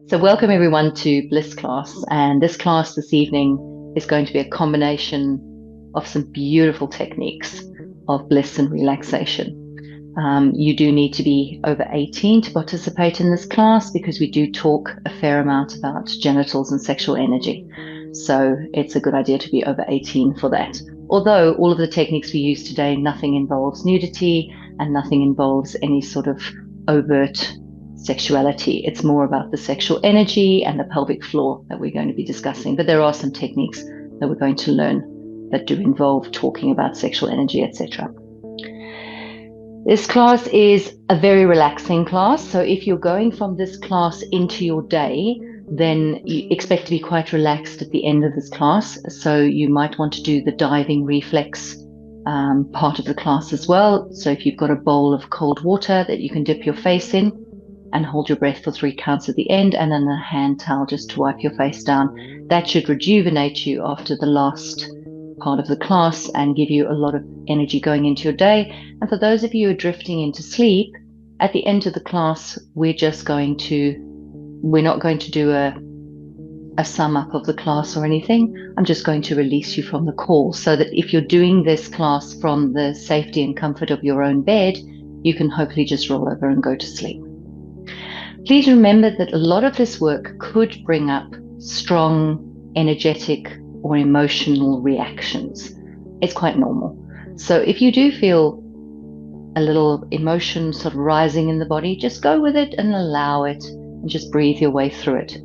So welcome everyone to Bliss Class, and this class this evening is going to be a combination of some beautiful techniques of bliss and relaxation. You do need to be over 18 to participate in this class because we do talk a fair amount about genitals and sexual energy. So it's a good idea to be over 18 for that. Although all of the techniques we use today, nothing involves nudity and nothing involves any sort of overt sexuality. It's more about the sexual energy and the pelvic floor that we're going to be discussing. But there are some techniques that we're going to learn that do involve talking about sexual energy, etc. This class is a very relaxing class. So if you're going from this class into your day, then you expect to be quite relaxed at the end of this class. So you might want to do the diving reflex part of the class as well. So if you've got a bowl of cold water that you can dip your face in and hold your breath for 3 counts at the end, and then a hand towel just to wipe your face down. That should rejuvenate you after the last part of the class and give you a lot of energy going into your day. And for those of you who are drifting into sleep, at the end of the class, we're not going to do a sum up of the class or anything. I'm just going to release you from the call so that if you're doing this class from the safety and comfort of your own bed, you can hopefully just roll over and go to sleep. Please remember that a lot of this work could bring up strong, energetic, or emotional reactions. It's quite normal. So if you do feel a little emotion sort of rising in the body, just go with it and allow it and just breathe your way through it.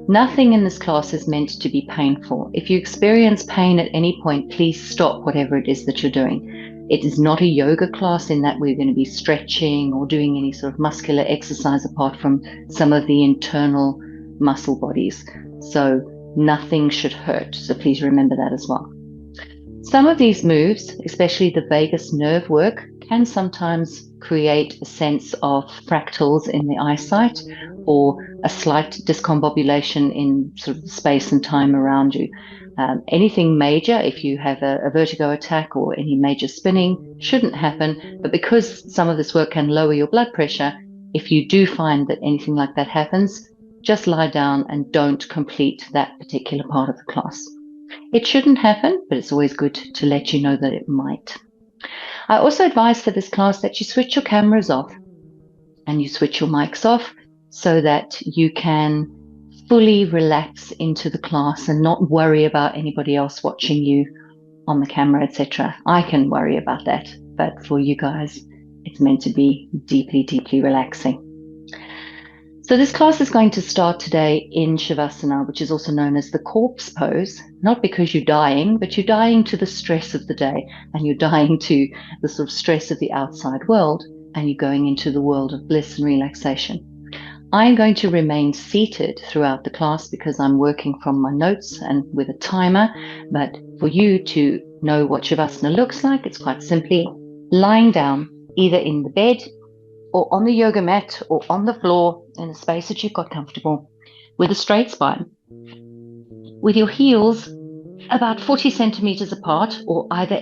Nothing in this class is meant to be painful. If you experience pain at any point, please stop whatever it is that you're doing. It is not a yoga class in that we're going to be stretching or doing any sort of muscular exercise apart from some of the internal muscle bodies. So nothing should hurt. So please remember that as well. Some of these moves, especially the vagus nerve work, can sometimes create a sense of fractals in the eyesight or a slight discombobulation in sort of space and time around you. Anything major, if you have a vertigo attack or any major spinning, shouldn't happen. But because some of this work can lower your blood pressure, if you do find that anything like that happens, just lie down and don't complete that particular part of the class. It shouldn't happen, but it's always good to let you know that it might. I also advise for this class that you switch your cameras off and you switch your mics off so that you can fully relax into the class and not worry about anybody else watching you on the camera, etc. I can worry about that, but for you guys, it's meant to be deeply, deeply relaxing. So this class is going to start today in Shavasana, which is also known as the corpse pose, not because you're dying, but you're dying to the stress of the day and you're dying to the sort of stress of the outside world, and you're going into the world of bliss and relaxation. I'm going to remain seated throughout the class because I'm working from my notes and with a timer, but for you to know what Shavasana looks like, it's quite simply lying down either in the bed or on the yoga mat or on the floor in a space that you've got comfortable with a straight spine, with your heels about 40 centimeters apart or either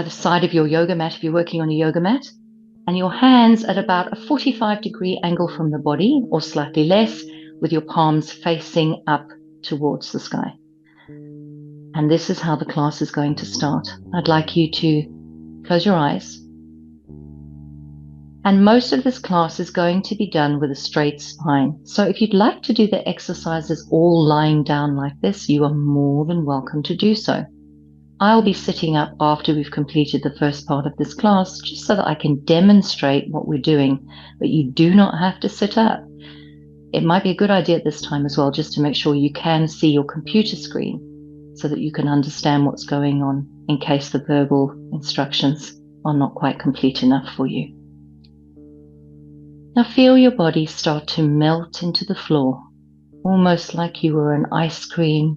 side of your yoga mat if you're working on a yoga mat, and your hands at about a 45-degree angle from the body or slightly less, with your palms facing up towards the sky. And this is how the class is going to start. I'd like you to close your eyes. And most of this class is going to be done with a straight spine. So if you'd like to do the exercises all lying down like this, you are more than welcome to do so. I'll be sitting up after we've completed the first part of this class, just so that I can demonstrate what we're doing, but you do not have to sit up. It might be a good idea at this time as well, just to make sure you can see your computer screen so that you can understand what's going on in case the verbal instructions are not quite complete enough for you. Now feel your body start to melt into the floor, almost like you were an ice cream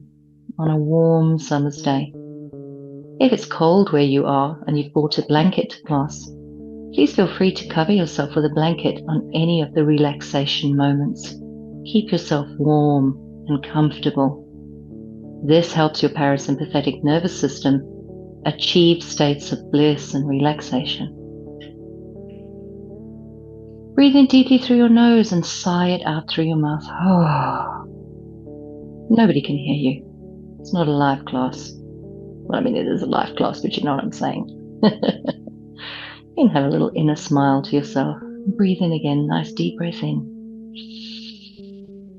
on a warm summer's day. If it's cold where you are and you've brought a blanket to class, please feel free to cover yourself with a blanket on any of the relaxation moments. Keep yourself warm and comfortable. This helps your parasympathetic nervous system achieve states of bliss and relaxation. Breathe in deeply through your nose and sigh it out through your mouth. Nobody can hear you. It's not a live class. Well, I mean, it is a live class, but you know what I'm saying. You can have a little inner smile to yourself. Breathe in again, nice deep breath in.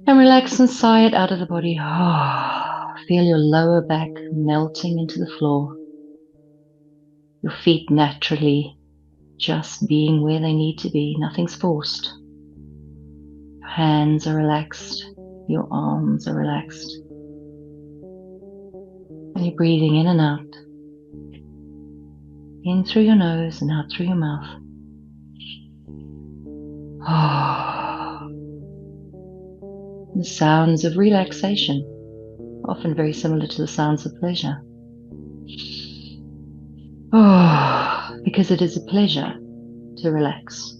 And relax and sigh it out of the body. Feel your lower back melting into the floor. Your feet naturally just being where they need to be. Nothing's forced. Your hands are relaxed. Your arms are relaxed. And you're breathing in and out. In through your nose and out through your mouth. The sounds of relaxation, often very similar to the sounds of pleasure. Because it is a pleasure to relax.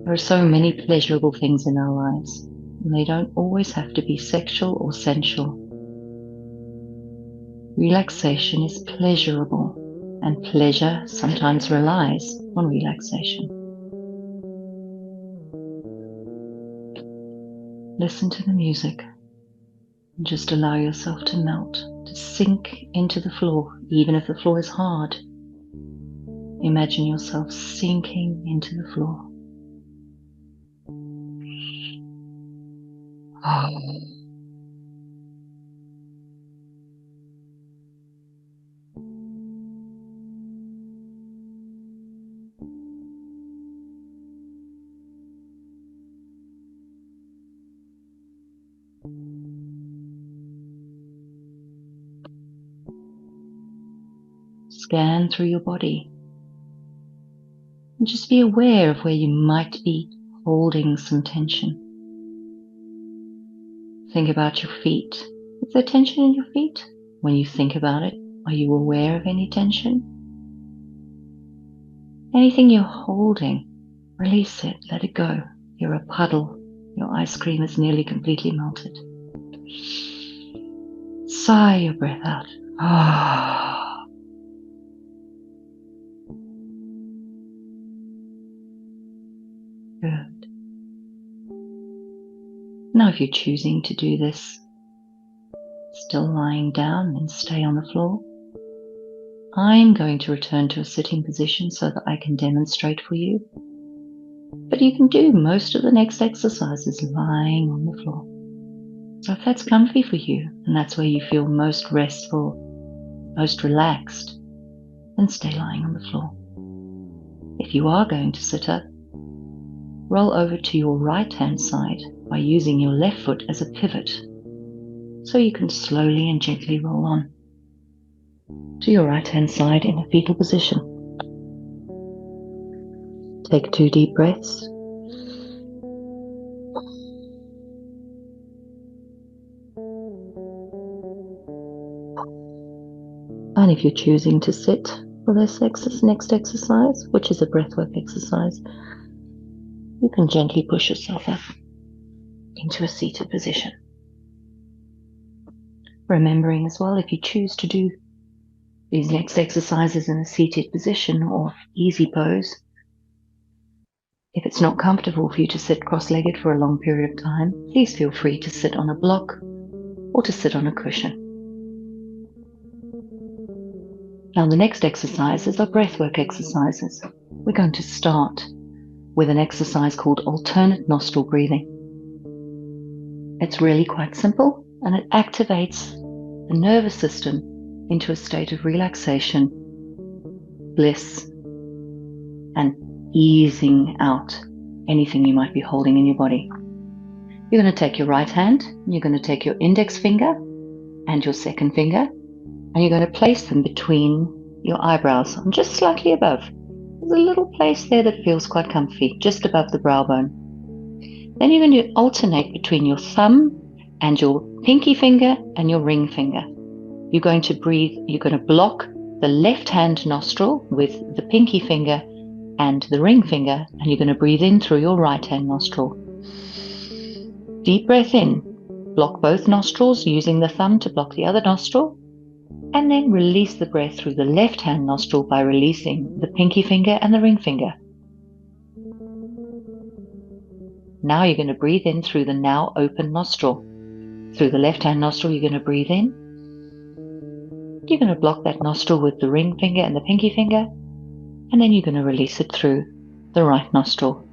There are so many pleasurable things in our lives, and they don't always have to be sexual or sensual. Relaxation is pleasurable, and pleasure sometimes relies on relaxation. Listen to the music and just allow yourself to melt, to sink into the floor, even if the floor is hard. Imagine yourself sinking into the floor. Scan through your body and just be aware of where you might be holding some tension. Think about your feet. Is there tension in your feet? When you think about it, are you aware of any tension? Anything you're holding, release it, let it go. You're a puddle. Your ice cream is nearly completely melted. Sigh your breath out. Good. Now if you're choosing to do this, still lying down and stay on the floor, I'm going to return to a sitting position so that I can demonstrate for you. But you can do most of the next exercises lying on the floor. So if that's comfy for you, and that's where you feel most restful, most relaxed, then stay lying on the floor. If you are going to sit up, roll over to your right-hand side by using your left foot as a pivot, so you can slowly and gently roll on to your right-hand side in a fetal position. Take 2 deep breaths. And if you're choosing to sit for this next exercise, which is a breathwork exercise, you can gently push yourself up into a seated position. Remembering as well, if you choose to do these next exercises in a seated position or easy pose, if it's not comfortable for you to sit cross-legged for a long period of time, please feel free to sit on a block or to sit on a cushion. Now the next exercises are breathwork exercises. We're going to start with an exercise called alternate nostril breathing. It's really quite simple, and it activates the nervous system into a state of relaxation, bliss, and easing out anything you might be holding in your body. You're going to take your right hand, and you're going to take your index finger and your second finger, and you're going to place them between your eyebrows, and just slightly above. There's a little place there that feels quite comfy, just above the brow bone. Then you're going to alternate between your thumb and your pinky finger and your ring finger. You're going to breathe, you're going to block the left hand nostril with the pinky finger and the ring finger, and you're going to breathe in through your right hand nostril. Deep breath in, block both nostrils using the thumb to block the other nostril, and then release the breath through the left hand nostril by releasing the pinky finger and the ring finger. Now you're going to breathe in through the now open nostril. Through the left-hand nostril, you're going to breathe in. You're going to block that nostril with the ring finger and the pinky finger, and then you're going to release it through the right nostril.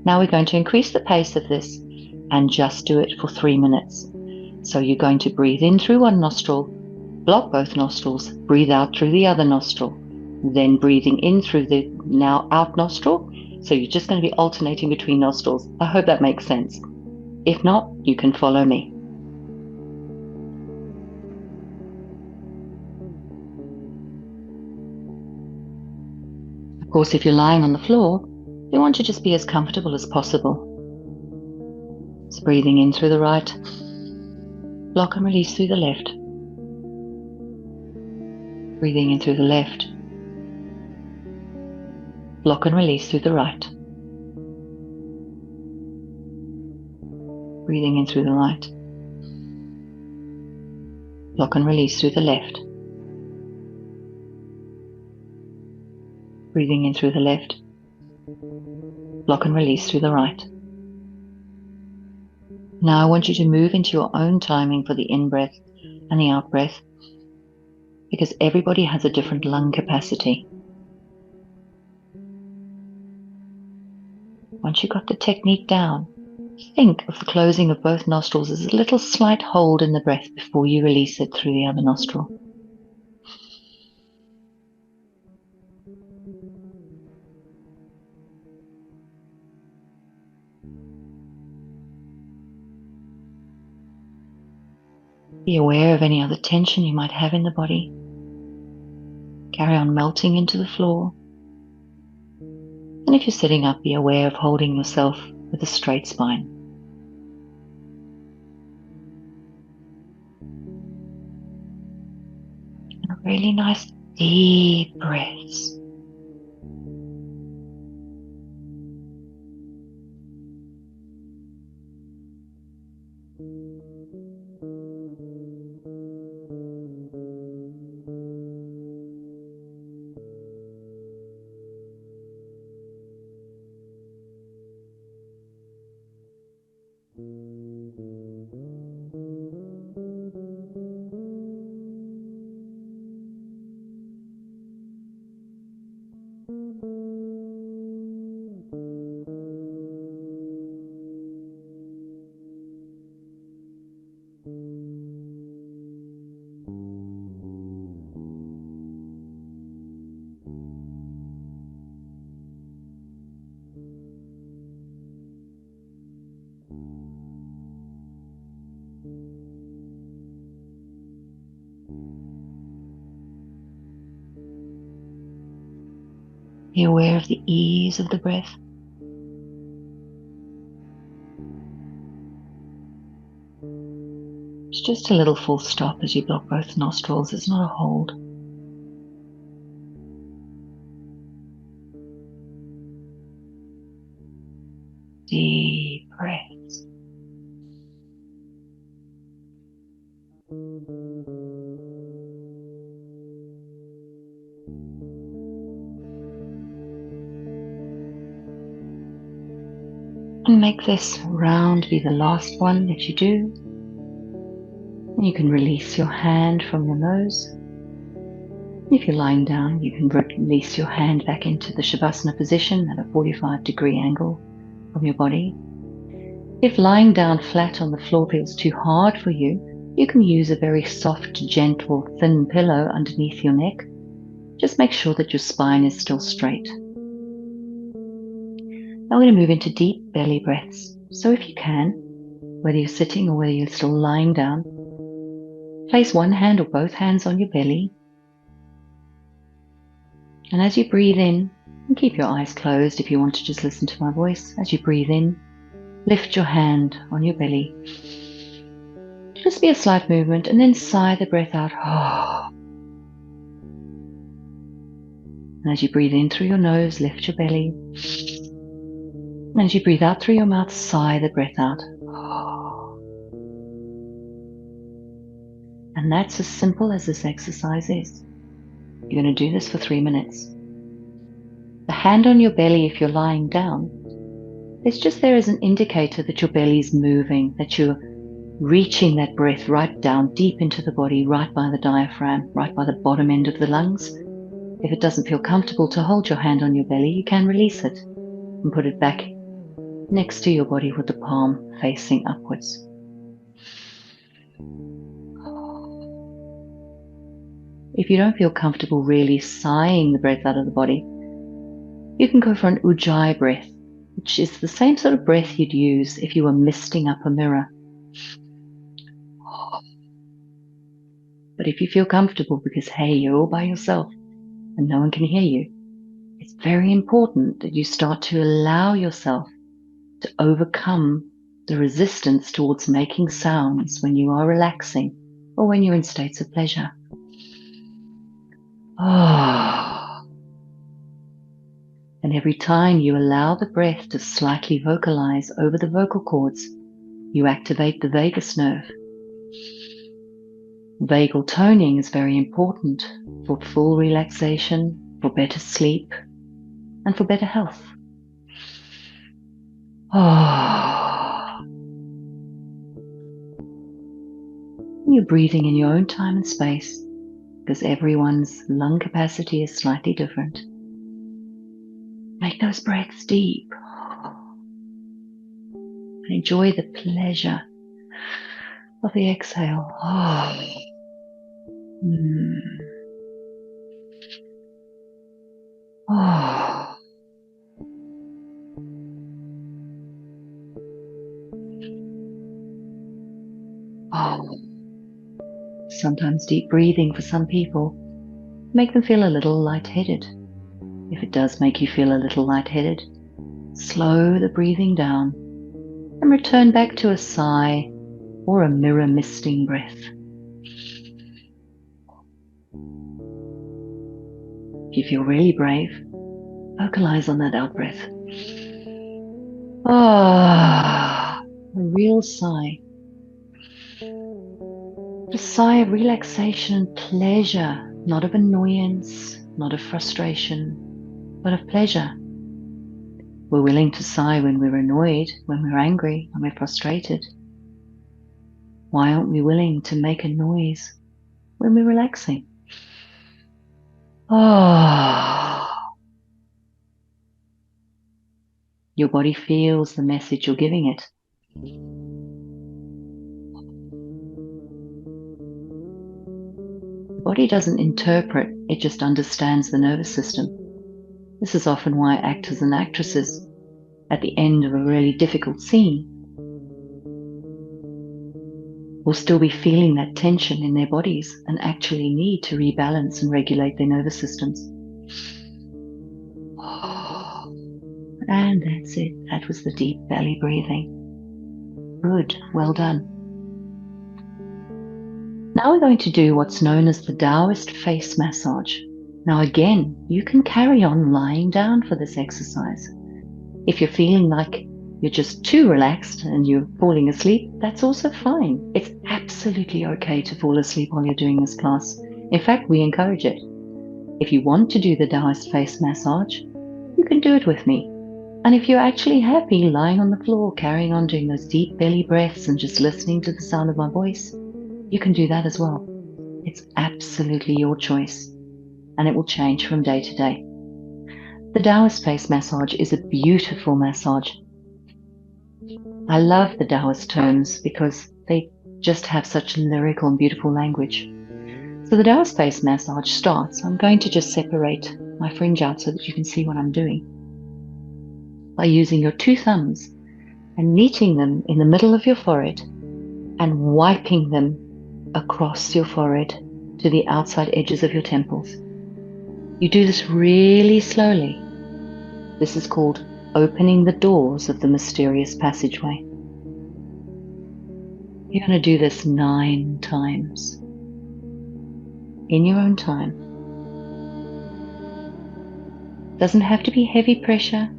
Now we're going to increase the pace of this and just do it for 3 minutes. So you're going to breathe in through one nostril, block both nostrils, breathe out through the other nostril, then breathing in through the now out nostril. So you're just going to be alternating between nostrils. I hope that makes sense. If not, you can follow me. Of course, if you're lying on the floor, you want to just be as comfortable as possible. So breathing in through the right, block and release through the left. Breathing in through the left, block and release through the right. Breathing in through the right, block and release through the left. Breathing in through the left, block and release through the right. Now I want you to move into your own timing for the in-breath and the out-breath, because everybody has a different lung capacity. Once you've got the technique down, think of the closing of both nostrils as a little slight hold in the breath before you release it through the other nostril. Be aware of any other tension you might have in the body. Carry on melting into the floor. And if you're sitting up, be aware of holding yourself with a straight spine. And really nice deep breaths. Be aware of the ease of the breath. It's just a little full stop as you block both nostrils. It's not a hold. Deep breaths. And make this round be the last one that you do. And you can release your hand from your nose. If you're lying down, you can release your hand back into the Shavasana position at a 45-degree angle from your body. If lying down flat on the floor feels too hard for you, you can use a very soft, gentle, thin pillow underneath your neck. Just make sure that your spine is still straight. Now we're going to move into deep belly breaths. So if you can, whether you're sitting or whether you're still lying down, place one hand or both hands on your belly. And as you breathe in, and keep your eyes closed if you want to just listen to my voice. As you breathe in, lift your hand on your belly. Just be a slight movement and then sigh the breath out. And as you breathe in through your nose, lift your belly. And as you breathe out through your mouth, sigh the breath out. And that's as simple as this exercise is. You're going to do this for 3 minutes. The hand on your belly if you're lying down It's just there as an indicator that your belly's moving, that you're reaching that breath right down deep into the body, right by the diaphragm, right by the bottom end of the lungs. If it doesn't feel comfortable to hold your hand on your belly, you can release it and put it back next to your body with the palm facing upwards. If you don't feel comfortable really sighing the breath out of the body, you can go for an ujjayi breath, which is the same sort of breath you'd use if you were misting up a mirror. But if you feel comfortable because, hey, you're all by yourself and no one can hear you, it's very important that you start to allow yourself to overcome the resistance towards making sounds when you are relaxing or when you're in states of pleasure. And every time you allow the breath to slightly vocalize over the vocal cords, you activate the vagus nerve. Vagal toning is very important for full relaxation, for better sleep, and for better health. You're breathing in your own time and space, because everyone's lung capacity is slightly different. Make those breaths deep and enjoy the pleasure of the exhale. Sometimes deep breathing for some people make them feel a little lightheaded. If it does make you feel a little lightheaded, slow the breathing down and return back to a sigh or a mirror misting breath. If you feel really brave, vocalize on that out breath. A real sigh. A sigh of relaxation and pleasure, not of annoyance, not of frustration, but of pleasure. We're willing to sigh when we're annoyed, when we're angry, when we're frustrated. Why aren't we willing to make a noise when we're relaxing? Your body feels the message you're giving it. The body doesn't interpret, it just understands the nervous system. This is often why actors and actresses, at the end of a really difficult scene, will still be feeling that tension in their bodies and actually need to rebalance and regulate their nervous systems. And that's it. That was the deep belly breathing. Good. Well done. Now we're going to do what's known as the Taoist face massage. Now again, you can carry on lying down for this exercise. If you're feeling like you're just too relaxed and you're falling asleep, that's also fine. It's absolutely okay to fall asleep while you're doing this class. In fact, we encourage it. If you want to do the Taoist face massage, you can do it with me. And if you're actually happy lying on the floor, carrying on doing those deep belly breaths and just listening to the sound of my voice, you can do that as well. It's absolutely your choice, and it will change from day to day. The Taoist face massage is a beautiful massage. I love the Taoist terms because they just have such lyrical and beautiful language. So the Taoist face massage starts. I'm going to just separate my fringe out so that you can see what I'm doing. By using your two thumbs and kneading them in the middle of your forehead and wiping them across your forehead to the outside edges of your temples. You do this really slowly. This is called opening the doors of the mysterious passageway. You're going to do this 9 times in your own time. Doesn't have to be heavy pressure.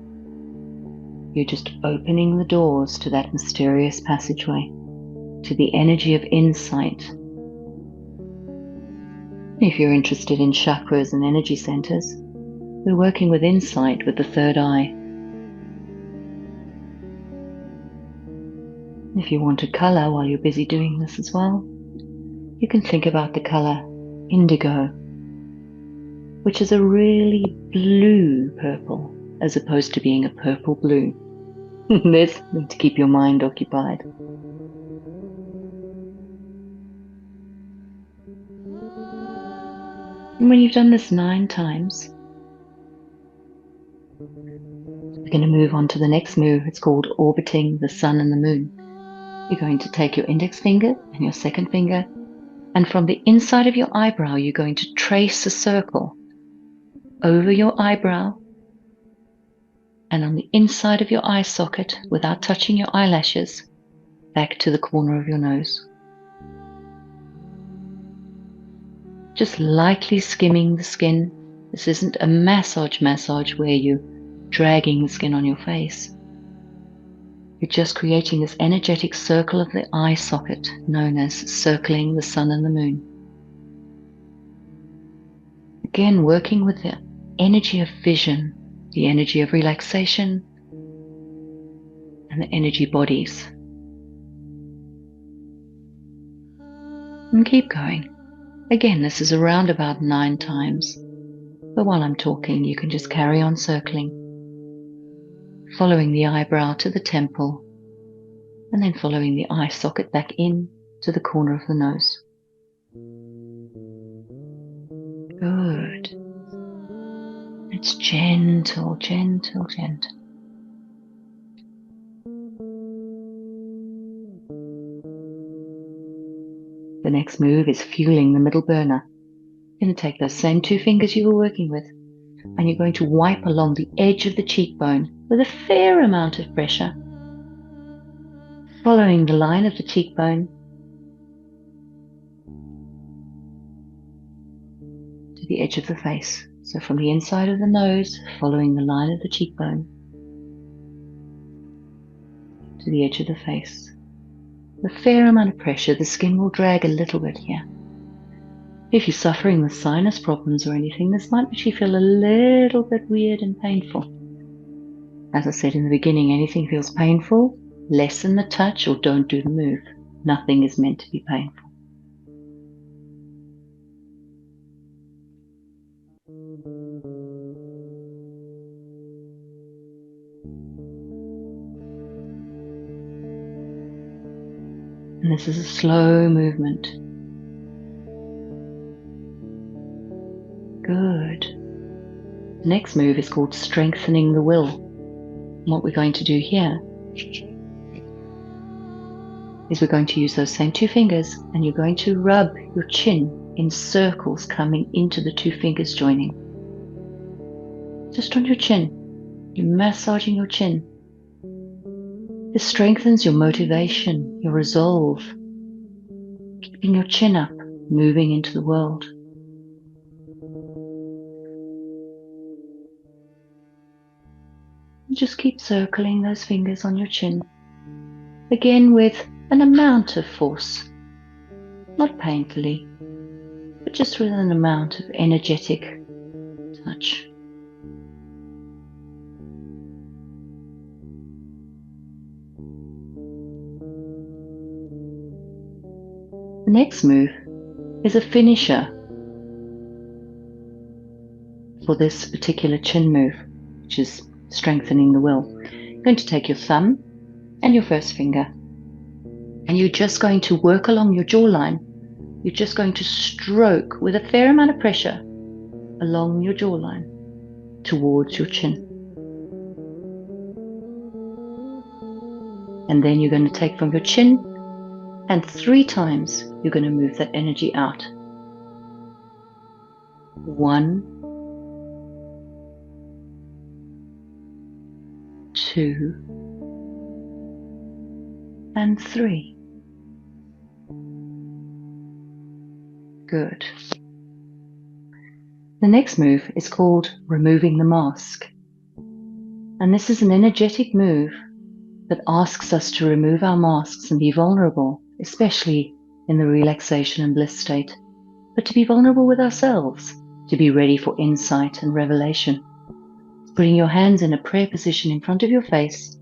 You're just opening the doors to that mysterious passageway, to the energy of insight. If you're interested in chakras and energy centers, we're working with insight with the third eye. If you want a color while you're busy doing this as well, you can think about the color indigo, which is a really blue purple, as opposed to being a purple blue. There's something to keep your mind occupied. And when you've done this 9 times, we're going to move on to the next move. It's called orbiting the sun and the moon. You're going to take your index finger and your second finger, and from the inside of your eyebrow, you're going to trace a circle over your eyebrow and on the inside of your eye socket without touching your eyelashes, back to the corner of your nose. Just lightly skimming the skin. This isn't a massage where you're dragging the skin on your face. You're just creating this energetic circle of the eye socket known as circling the sun and the moon. Again, working with the energy of vision, the energy of relaxation, and the energy bodies. And keep going. Again, this is around about 9 times. But while I'm talking, you can just carry on circling, following the eyebrow to the temple, and then following the eye socket back in to the corner of the nose. Good. It's gentle, gentle, gentle. The next move is fueling the middle burner. You're going to take those same 2 fingers you were working with, and you're going to wipe along the edge of the cheekbone with a fair amount of pressure, following the line of the cheekbone to the edge of the face. So from the inside of the nose, following the line of the cheekbone to the edge of the face. With a fair amount of pressure, the skin will drag a little bit here. If you're suffering with sinus problems or anything, this might actually feel a little bit weird and painful. As I said in the beginning, anything feels painful, lessen the touch or don't do the move. Nothing is meant to be painful. And this is a slow movement. Good. The next move is called strengthening the will. And what we're going to do here is we're going to use those same 2 fingers, and you're going to rub your chin in circles coming into the 2 fingers joining. Just on your chin. You're massaging your chin. This strengthens your motivation, your resolve, keeping your chin up, moving into the world. Just keep circling those fingers on your chin, again with an amount of force, not painfully, but just with an amount of energetic touch. The next move is a finisher for this particular chin move, which is strengthening the will. You're going to take your thumb and your first finger, and you're just going to work along your jawline. You're just going to stroke with a fair amount of pressure along your jawline towards your chin. And then you're going to take from your chin, and 3 times you're going to move that energy out. 1, 2, and 3. Good. The next move is called removing the mask. And this is an energetic move that asks us to remove our masks and be vulnerable, especially in the relaxation and bliss state, but to be vulnerable with ourselves, to be ready for insight and revelation. Putting your hands in a prayer position in front of your face,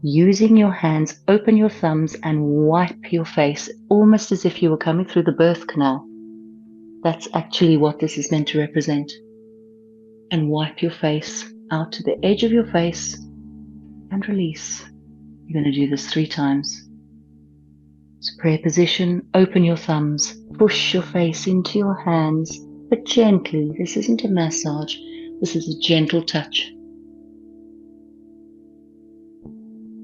Using your hands, open your thumbs and wipe your face, almost as if you were coming through the birth canal. That's actually what this is meant to represent. And wipe your face out to the edge of your face and release. You're going to do this 3 times. So prayer position, open your thumbs, push your face into your hands, but gently. This isn't a massage. This is a gentle touch.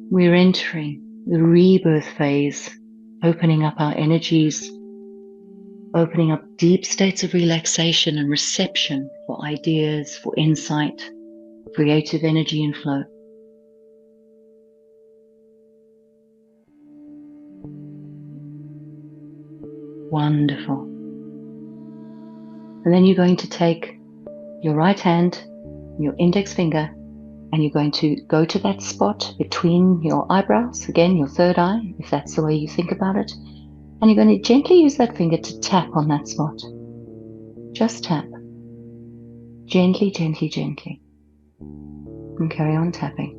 We're entering the rebirth phase, opening up our energies, opening up deep states of relaxation and reception for ideas, for insight, creative energy and flow. Wonderful. And then you're going to take your right hand, your index finger, and you're going to go to that spot between your eyebrows, again, your third eye, if that's the way you think about it. And you're going to gently use that finger to tap on that spot. Just tap. Gently, gently, gently. And carry on tapping.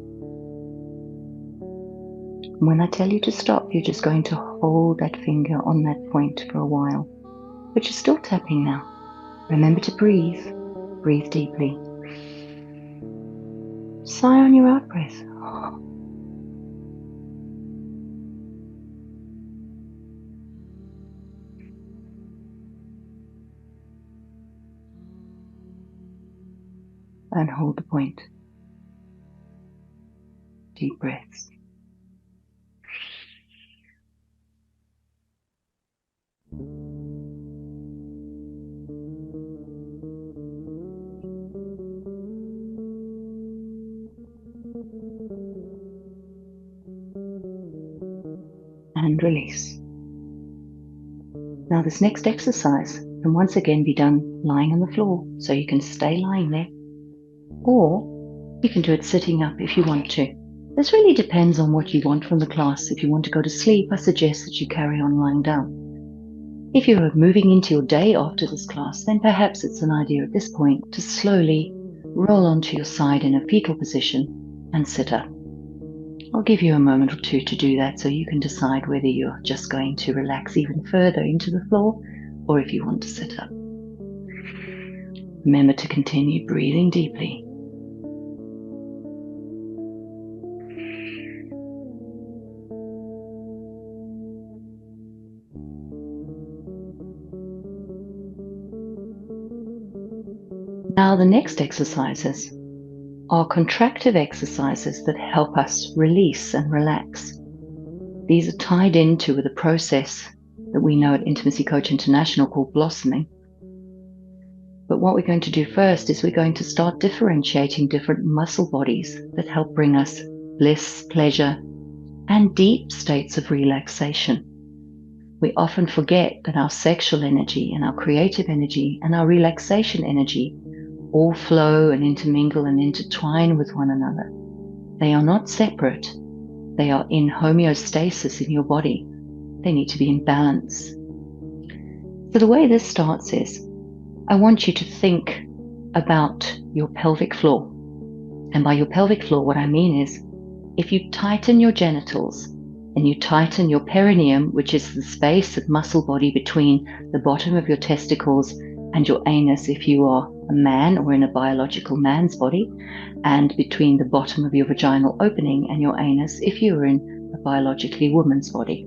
When I tell you to stop, you're just going to hold that finger on that point for a while. But you're still tapping now. Remember to breathe. Breathe deeply. Sigh on your out breath. And hold the point. Deep breaths. And release. Now this next exercise can once again be done lying on the floor, so you can stay lying there, or you can do it sitting up if you want to. This really depends on what you want from the class. If you want to go to sleep, I suggest that you carry on lying down. If you're moving into your day after this class, then perhaps it's an idea at this point to slowly roll onto your side in a fetal position and sit up. I'll give you a moment or two to do that so you can decide whether you're just going to relax even further into the floor or if you want to sit up. Remember to continue breathing deeply. Now the next exercises are contractive exercises that help us release and relax. These are tied into the process that we know at Intimacy Coach International called blossoming. But what we're going to do first is we're going to start differentiating different muscle bodies that help bring us bliss, pleasure, and deep states of relaxation. We often forget that our sexual energy and our creative energy and our relaxation energy all flow and intermingle and intertwine with one another. They are not separate. They are in homeostasis in your body. They need to be in balance. So the way this starts is, I want you to think about your pelvic floor. And by your pelvic floor, what I mean is, if you tighten your genitals and you tighten your perineum, which is the space of muscle body between the bottom of your testicles and your anus if you are a man or in a biological man's body, and between the bottom of your vaginal opening and your anus if you are in a biologically woman's body.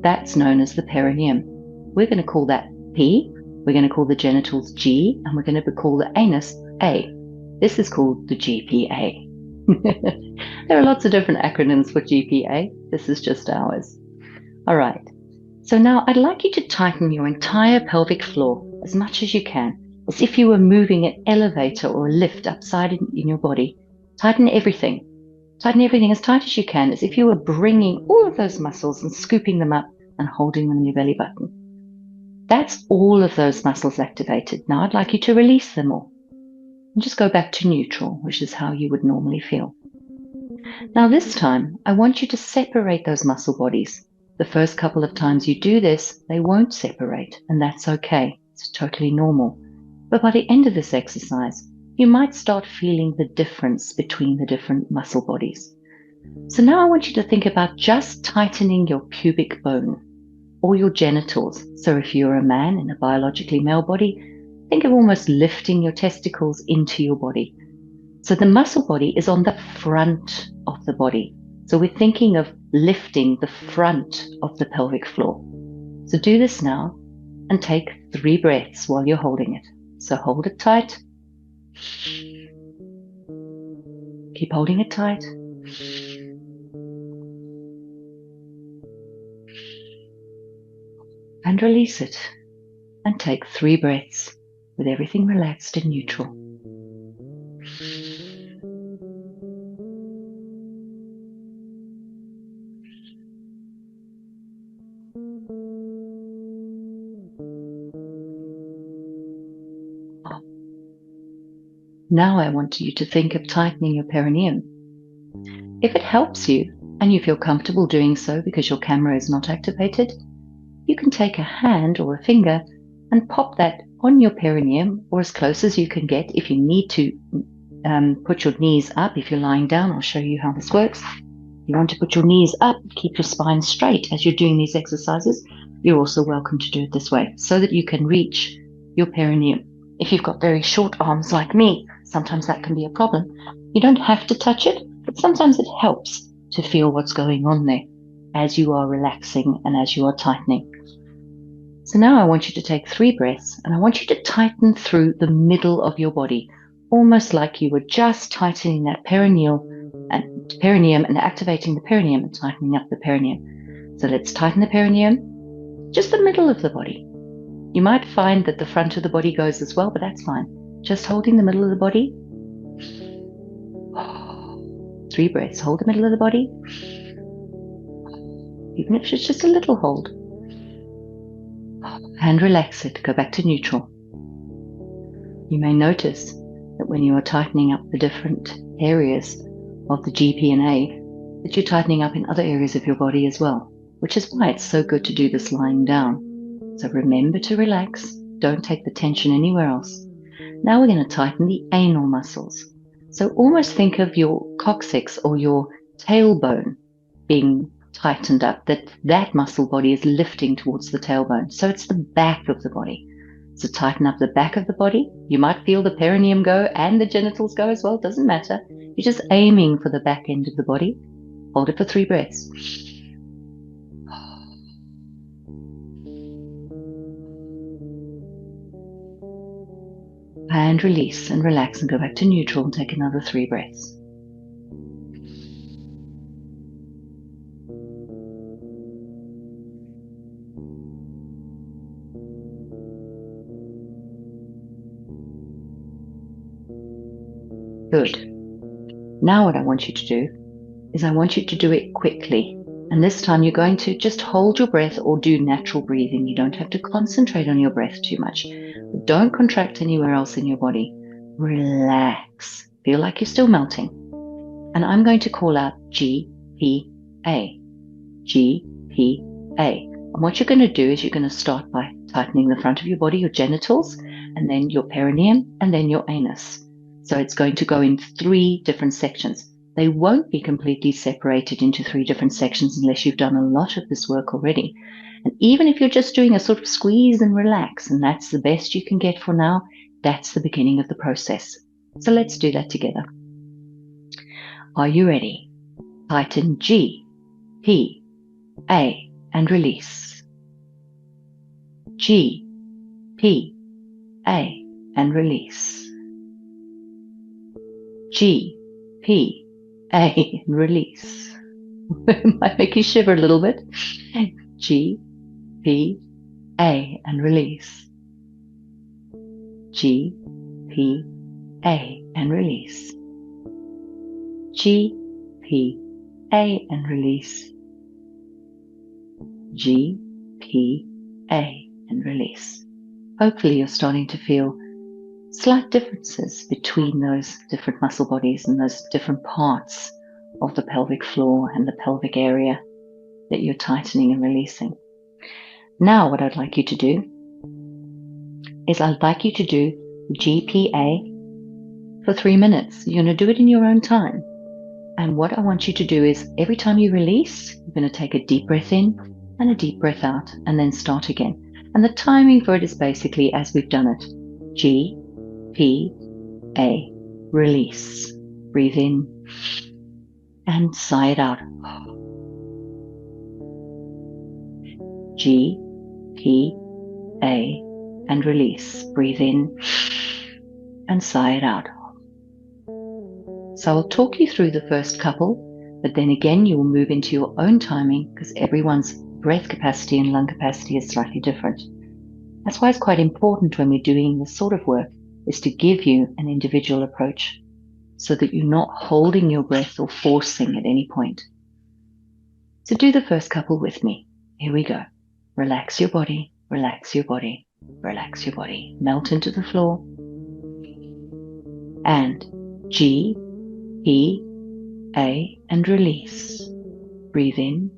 That's known as the perineum. We're going to call that P, we're going to call the genitals G, and we're going to call the anus A. This is called the GPA. There are lots of different acronyms for GPA. This is just ours. All right. So now I'd like you to tighten your entire pelvic floor as much as you can, as if you were moving an elevator or a lift upside in your body. Tighten everything. Tighten everything as tight as you can, as if you were bringing all of those muscles and scooping them up and holding them in your belly button. That's all of those muscles activated. Now I'd like you to release them all and just go back to neutral, which is how you would normally feel. Now this time, I want you to separate those muscle bodies. The first couple of times you do this, they won't separate, and that's okay. It's totally normal. But by the end of this exercise, you might start feeling the difference between the different muscle bodies. So now I want you to think about just tightening your pubic bone or your genitals. So if you're a man in a biologically male body, think of almost lifting your testicles into your body. So the muscle body is on the front of the body. So we're thinking of lifting the front of the pelvic floor. So do this now and take 3 breaths while you're holding it. So hold it tight. Keep holding it tight. And release it. And take 3 breaths with everything relaxed and neutral. Now I want you to think of tightening your perineum. If it helps you and you feel comfortable doing so because your camera is not activated, you can take a hand or a finger and pop that on your perineum or as close as you can get. If you need to put your knees up, if you're lying down, I'll show you how this works. You want to put your knees up, keep your spine straight as you're doing these exercises. You're also welcome to do it this way so that you can reach your perineum. If you've got very short arms like me, sometimes that can be a problem. You don't have to touch it, but sometimes it helps to feel what's going on there as you are relaxing and as you are tightening. So now I want you to take 3 breaths and I want you to tighten through the middle of your body, almost like you were just tightening that perineum and activating the perineum and tightening up the perineum. So let's tighten the perineum, just the middle of the body. You might find that the front of the body goes as well, but that's fine. Just holding the middle of the body. 3 breaths. Hold the middle of the body. Even if it's just a little hold. And relax it. Go back to neutral. You may notice that when you are tightening up the different areas of the G, P, and A, that you're tightening up in other areas of your body as well, which is why it's so good to do this lying down. So remember to relax. Don't take the tension anywhere else. Now we're going to tighten the anal muscles. So almost think of your coccyx or your tailbone being tightened up, that muscle body is lifting towards the tailbone. So it's the back of the body. So tighten up the back of the body. You might feel the perineum go and the genitals go as well. It doesn't matter. You're just aiming for the back end of the body. Hold it for 3 breaths. And release and relax and go back to neutral and take another 3 breaths. Good. Now what I want you to do is I want you to do it quickly. And this time you're going to just hold your breath or do natural breathing. You don't have to concentrate on your breath too much. Don't contract anywhere else in your body. Relax. Feel like you're still melting. And I'm going to call out G, P, A. G, P, A. And what you're going to do is you're going to start by tightening the front of your body, your genitals, and then your perineum, and then your anus. So it's going to go in 3 different sections. They won't be completely separated into 3 different sections unless you've done a lot of this work already. And even if you're just doing a sort of squeeze and relax, and that's the best you can get for now, that's the beginning of the process. So let's do that together. Are you ready? Tighten G, P, A, and release. G, P, A, and release. G, P, A, and release. Might make you shiver a little bit. G, P, A, and release. G, P, A, and release. G, P, A, and release. G, P, A, and release. Hopefully you're starting to feel slight differences between those different muscle bodies and those different parts of the pelvic floor and the pelvic area that you're tightening and releasing. Now what I'd like you to do is I'd like you to do GPA for 3 minutes. You're going to do it in your own time. And what I want you to do is every time you release, you're going to take a deep breath in and a deep breath out, and then start again. And the timing for it is basically as we've done it. G, P, A, release. Breathe in and sigh it out. G, P, A, and release. Breathe in and sigh it out. So I'll talk you through the first couple, but then again you will move into your own timing because everyone's breath capacity and lung capacity is slightly different. That's why it's quite important when we're doing this sort of work is to give you an individual approach so that you're not holding your breath or forcing at any point. So do the first couple with me. Here we go. Relax your body, relax your body, relax your body. Melt into the floor. And G, P, A, and release. Breathe in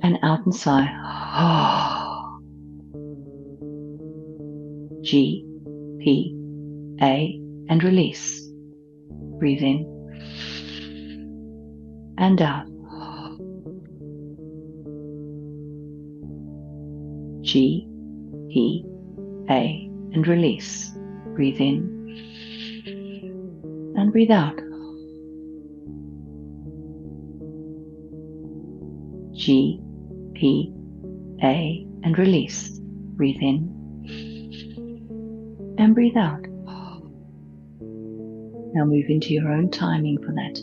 and out and sigh. G, P, A, and release. Breathe in and out. G, P, A, and release. Breathe in and breathe out. G, P, A, and release. Breathe in and breathe out. Now move into your own timing for that.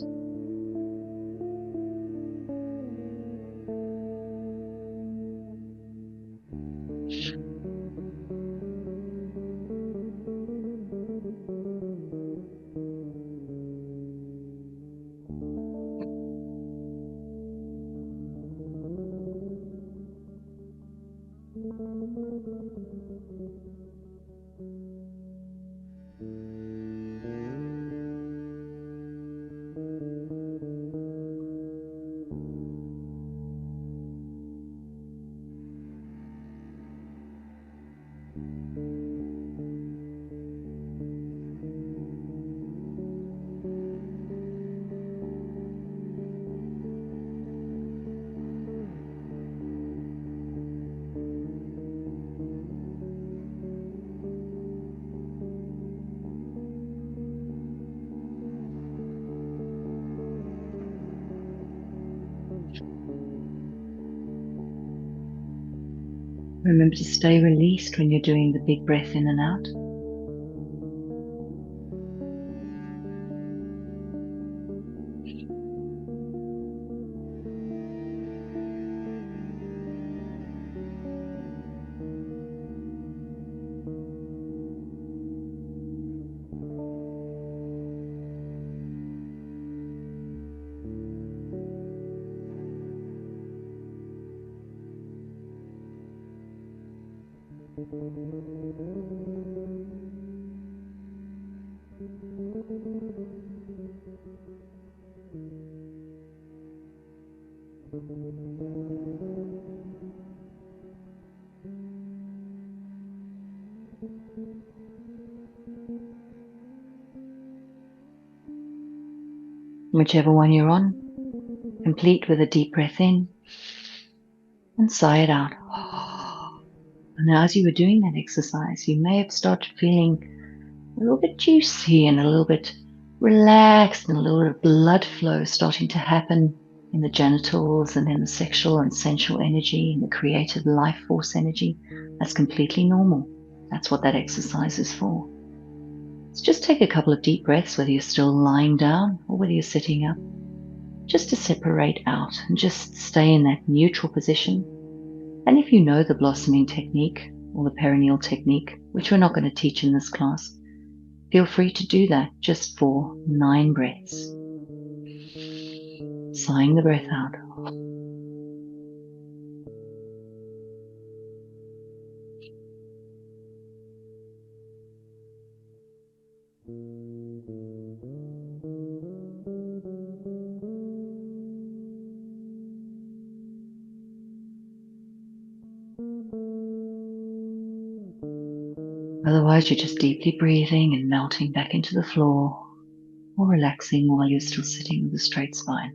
Remember to stay released when you're doing the big breath in and out. Whichever one you're on, complete with a deep breath in and sigh it out. And now as you were doing that exercise, you may have started feeling a little bit juicy and a little bit relaxed and a little bit of blood flow starting to happen in the genitals and in the sexual and sensual energy and the creative life force energy. That's completely normal. That's what that exercise is for. So just take a couple of deep breaths, whether you're still lying down or whether you're sitting up, just to separate out and just stay in that neutral position. And if you know the blossoming technique or the perineal technique, which we're not going to teach in this class, feel free to do that just for 9 breaths. Sighing the breath out. Otherwise, you're just deeply breathing and melting back into the floor or relaxing while you're still sitting with a straight spine.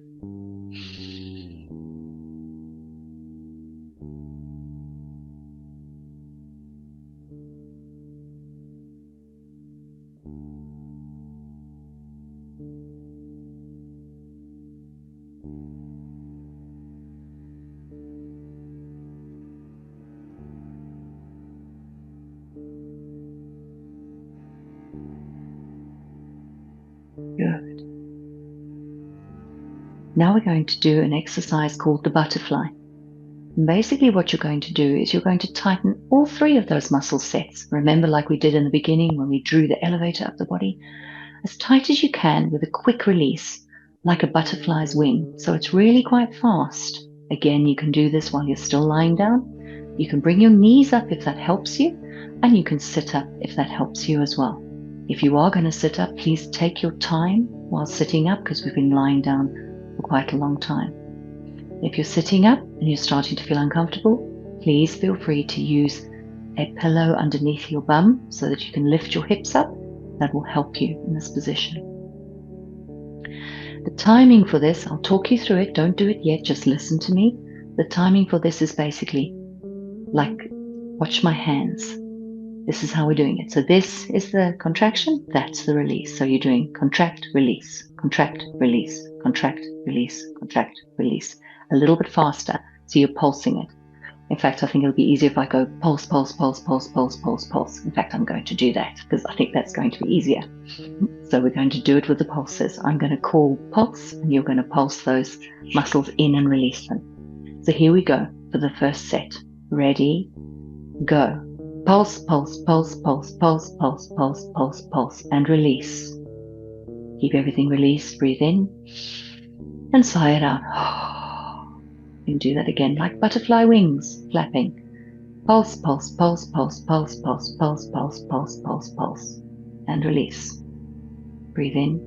Good. Now we're going to do an exercise called the butterfly. And basically what you're going to do is you're going to tighten all three of those muscle sets. Remember, like we did in the beginning when we drew the elevator up the body, as tight as you can with a quick release, like a butterfly's wing. So it's really quite fast. Again, you can do this while you're still lying down. You can bring your knees up if that helps you, and you can sit up if that helps you as well. If you are going to sit up, please take your time while sitting up, because we've been lying down for quite a long time. If you're sitting up and you're starting to feel uncomfortable, please feel free to use a pillow underneath your bum so that you can lift your hips up. That will help you in this position. The timing for this, I'll talk you through it. Don't do it yet, just listen to me. The timing for this is basically like, watch my hands. This is how we're doing it. So this is the contraction, that's the release. So you're doing contract, release, contract, release, contract, release, contract, release. A little bit faster, so you're pulsing it. In fact, I think it'll be easier if I go pulse, pulse, pulse, pulse, pulse, pulse, pulse. In fact, I'm going to do that because I think that's going to be easier. So we're going to do it with the pulses. I'm going to call pulse and you're going to pulse those muscles in and release them. So here we go for the first set. Ready, go. Pulse, pulse, pulse, pulse, pulse, pulse, pulse, pulse, pulse, and release. Keep everything released. Breathe in and sigh it out. You can do that again, like butterfly wings flapping. Pulse, pulse, pulse, pulse, pulse, pulse, pulse, pulse, pulse, pulse, pulse, and release. Breathe in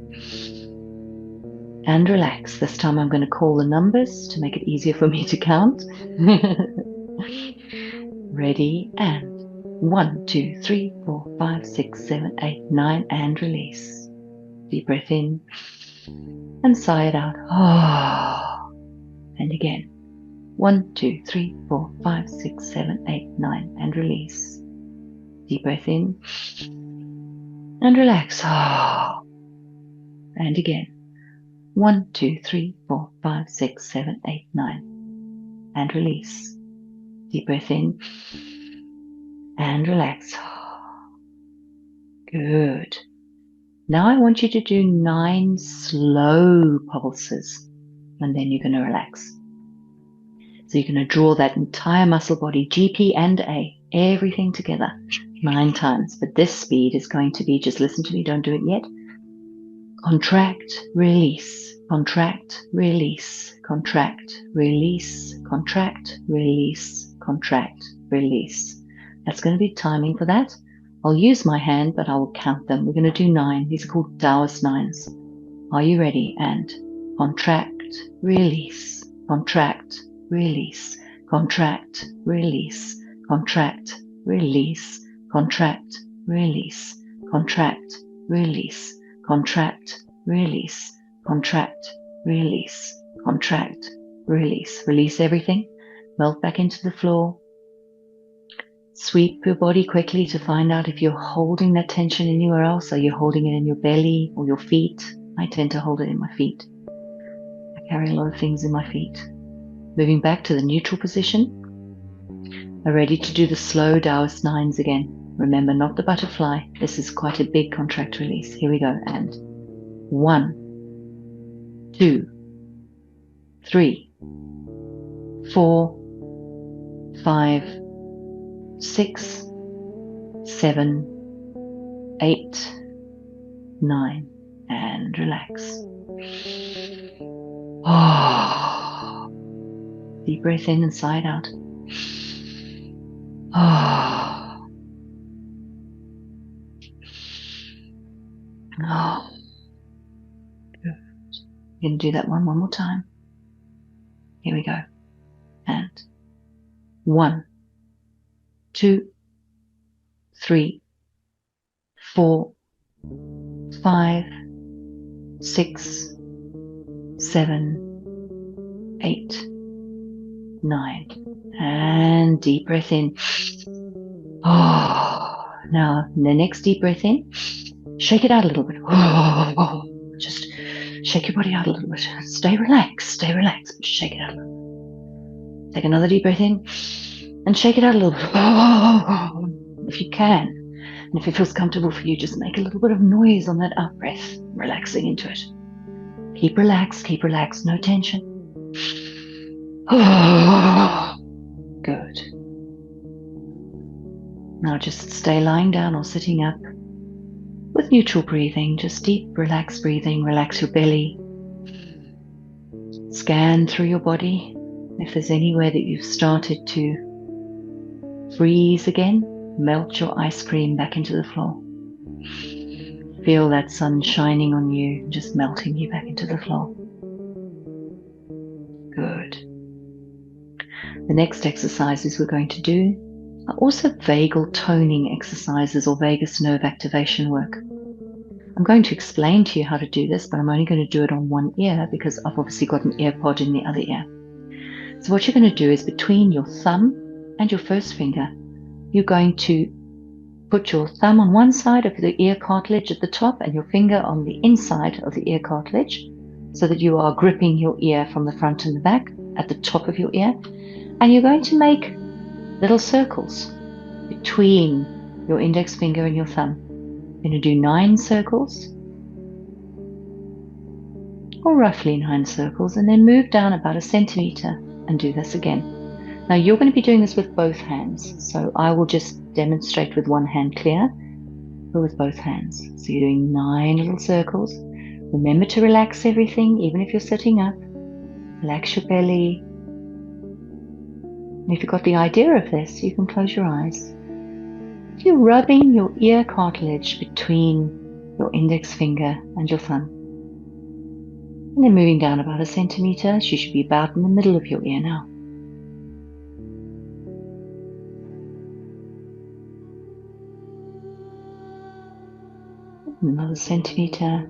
and relax. This time I'm going to call the numbers to make it easier for me to count. Ready, and 1, 2, 3, 4, 5, 6, 7, 8, 9, and release. Deep breath in and sigh it out. And again. 1, 2, 3, 4, 5, 6, 7, 8, 9, and release. Deep breath in and relax. And again. 1, 2, 3, 4, 5, 6, 7, 8, 9, and release. Deep breath in and relax. Good. Now I want you to do 9 slow pulses, and then you're going to relax. So you're going to draw that entire muscle body, GP and A, everything together 9 times. But this speed is going to be, just listen to me, don't do it yet. Contract, release, contract, release, contract, release, contract, release, contract, release. That's going to be timing for that. I'll use my hand, but I will count them. We're going to do 9. These are called Taoist 9s. Are you ready? And contract, release, contract, release, contract, release, contract, release, contract, release, contract, release, contract, release, contract, release, contract, release. Release everything. Melt back into the floor. Sweep your body quickly to find out if you're holding that tension anywhere else. Are you holding it in your belly or your feet? I tend to hold it in my feet. I carry a lot of things in my feet. Moving back to the neutral position. Are ready to do the slow Taoist 9s again. Remember, not the butterfly. This is quite a big contract release. Here we go. And 1, 2, 3, 4, 5, 6, 7, 8, 9, and relax. Deep breath in and sigh it out. Good. You can do that one more time. Here we go. And 1, 2, 3, 4, 5, 6, 7, 8, 9. And deep breath in. Oh, now the next deep breath in, shake it out a little bit. Oh, just shake your body out a little bit. Stay relaxed, but shake it out a little. Take another deep breath in and shake it out a little bit. Oh, if you can. And if it feels comfortable for you, just make a little bit of noise on that out breath, relaxing into it. Keep relaxed, no tension. Oh, good. Now just stay lying down or sitting up with neutral breathing, just deep, relaxed breathing. Relax your belly. Scan through your body. If there's anywhere that you've started to freeze again, melt your ice cream back into the floor. Feel that sun shining on you, just melting you back into the floor. Good. The next exercises we're going to do are also vagal toning exercises or vagus nerve activation work. I'm going to explain to you how to do this, but I'm only going to do it on one ear because I've obviously got an ear pod in the other ear. So what you're going to do is between your thumb and your first finger, you're going to put your thumb on one side of the ear cartilage at the top and your finger on the inside of the ear cartilage so that you are gripping your ear from the front and the back at the top of your ear. And you're going to make little circles between your index finger and your thumb. You're going to do 9 circles, or roughly 9 circles, and then move down about 1 centimeter and do this again. Now you're going to be doing this with both hands, so I will just demonstrate with one hand clear, but with both hands. So you're doing 9 little circles. Remember to relax everything, even if you're sitting up. Relax your belly. And if you've got the idea of this, you can close your eyes. You're rubbing your ear cartilage between your index finger and your thumb. And then moving down about 1 centimeter, you should be about in the middle of your ear now. Another centimeter.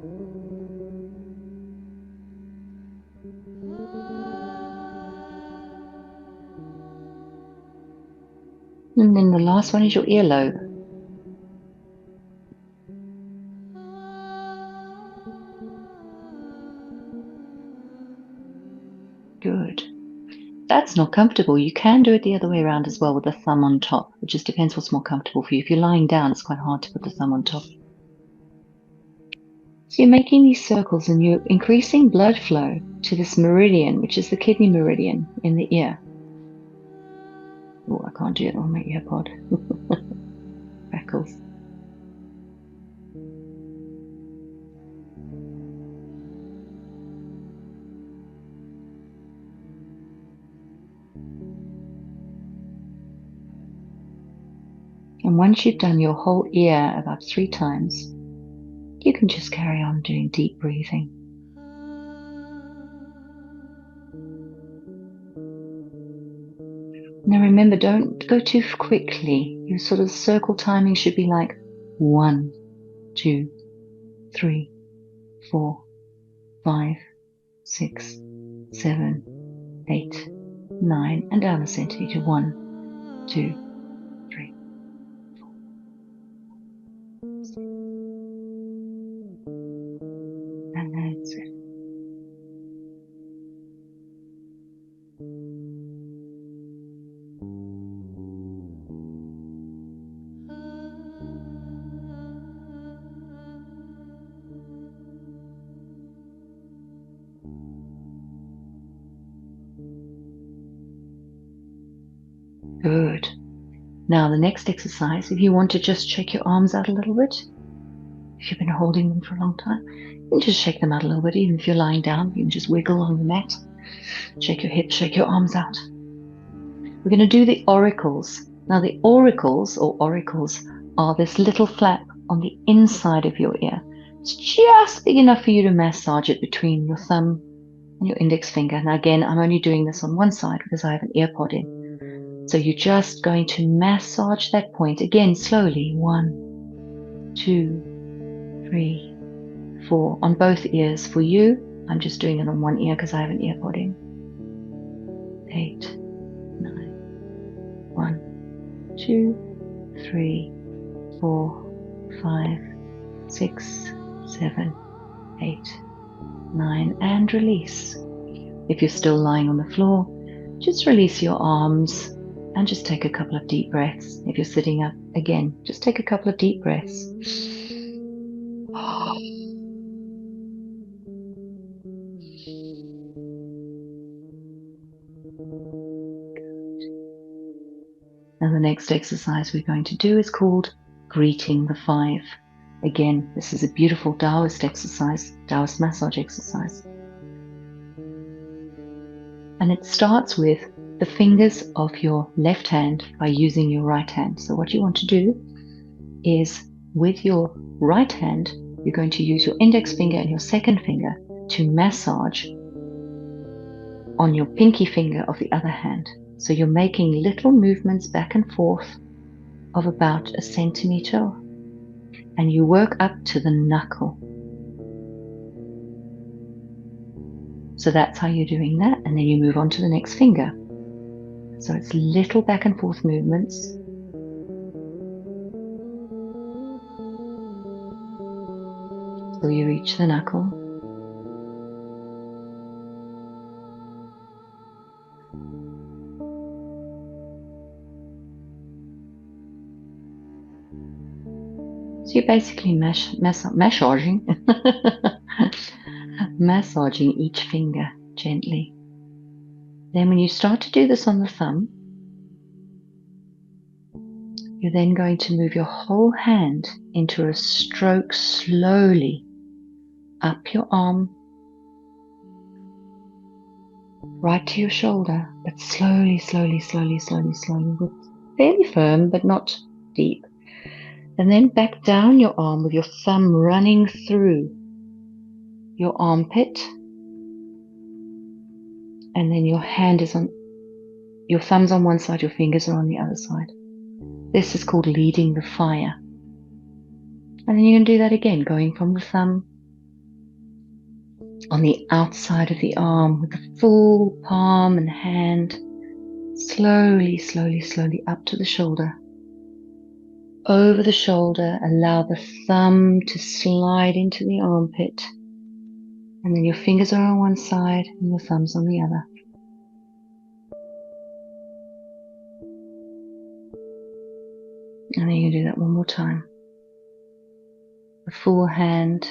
And then the last one is your earlobe. Good. That's not comfortable. You can do it the other way around as well with the thumb on top. It just depends what's more comfortable for you. If you're lying down, it's quite hard to put the thumb on top. So you're making these circles and you're increasing blood flow to this meridian, which is the kidney meridian in the ear. Oh, I can't do it on my ear pod. Crackles. And once you've done your whole ear about 3 times, you can just carry on doing deep breathing. Now remember, don't go too quickly. Your sort of circle timing should be like 1, 2, 3, 4, 5, 6, 7, 8, 9, and down 1 centimeter. 1, 2, 3, 4, 6. And that's it. Good. Now the next exercise, if you want to just shake your arms out a little bit, if you've been holding them for a long time, you can just shake them out a little bit. Even if you're lying down, you can just wiggle on the mat, shake your hips, shake your arms out. We're going to do the auricles. Now the auricles are this little flap on the inside of your ear. It's just big enough for you to massage it between your thumb and your index finger. Now again, I'm only doing this on one side because I have an ear pod in. So you're just going to massage that point again slowly. 1, 2, 3, on both ears. For you, I'm just doing it on one ear because I have an ear pod in. 8, 9, 1, 2, 3, 4, 5, 6, 7, 8, 9, and release. If you're still lying on the floor, just release your arms and just take a couple of deep breaths. If you're sitting up, again, just take a couple of deep breaths. Now the next exercise we're going to do is called Greeting the Five. Again, this is a beautiful Taoist exercise, Taoist massage exercise. And it starts with the fingers of your left hand by using your right hand. So what you want to do is with your right hand, you're going to use your index finger and your second finger to massage on your pinky finger of the other hand. So you're making little movements back and forth of about 1 centimeter, and you work up to the knuckle. So that's how you're doing that, and then you move on to the next finger. So it's little back and forth movements. Till you reach the knuckle. So you're basically massaging massaging each finger gently. Then when you start to do this on the thumb, you're then going to move your whole hand into a stroke slowly up your arm, right to your shoulder, but slowly, slowly, slowly, slowly, slowly, with fairly firm but not deep. And then back down your arm with your thumb running through your armpit. And then your hand is on, your thumb's on one side, your fingers are on the other side. This is called leading the fire. And then you're going to do that again, going from the thumb on the outside of the arm with the full palm and hand, slowly, slowly, slowly up to the shoulder. Over the shoulder, allow the thumb to slide into the armpit. And then your fingers are on one side and your thumb's on the other. And then you can do that one more time. The full hand.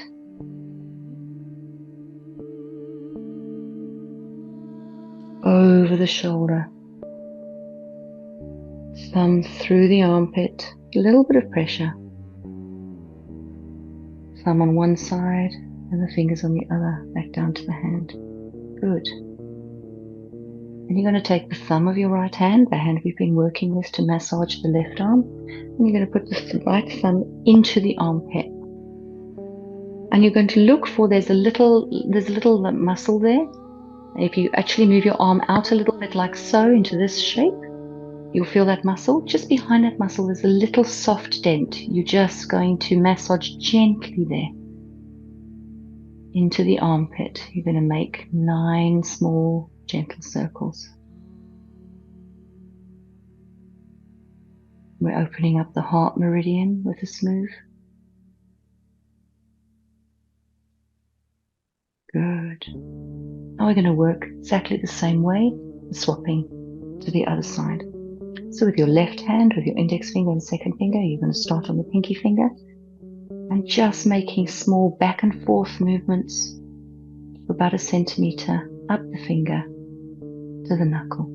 Over the shoulder. Thumb through the armpit. A little bit of pressure. Thumb on one side and the fingers on the other, back down to the hand. Good. And you're going to take the thumb of your right hand, the hand we've been working with to massage the left arm, and you're going to put the right thumb into the armpit. And you're going to look for, there's a little muscle there. If you actually move your arm out a little bit like so into this shape, you'll feel that muscle. Just behind that muscle is a little soft dent. You're just going to massage gently there into the armpit. You're going to make 9 small gentle circles. We're opening up the heart meridian with this move. Good. Now we're going to work exactly the same way, swapping to the other side. So with your left hand, with your index finger and second finger, you're going to start on the pinky finger and just making small back and forth movements for about 1 centimeter up the finger to the knuckle.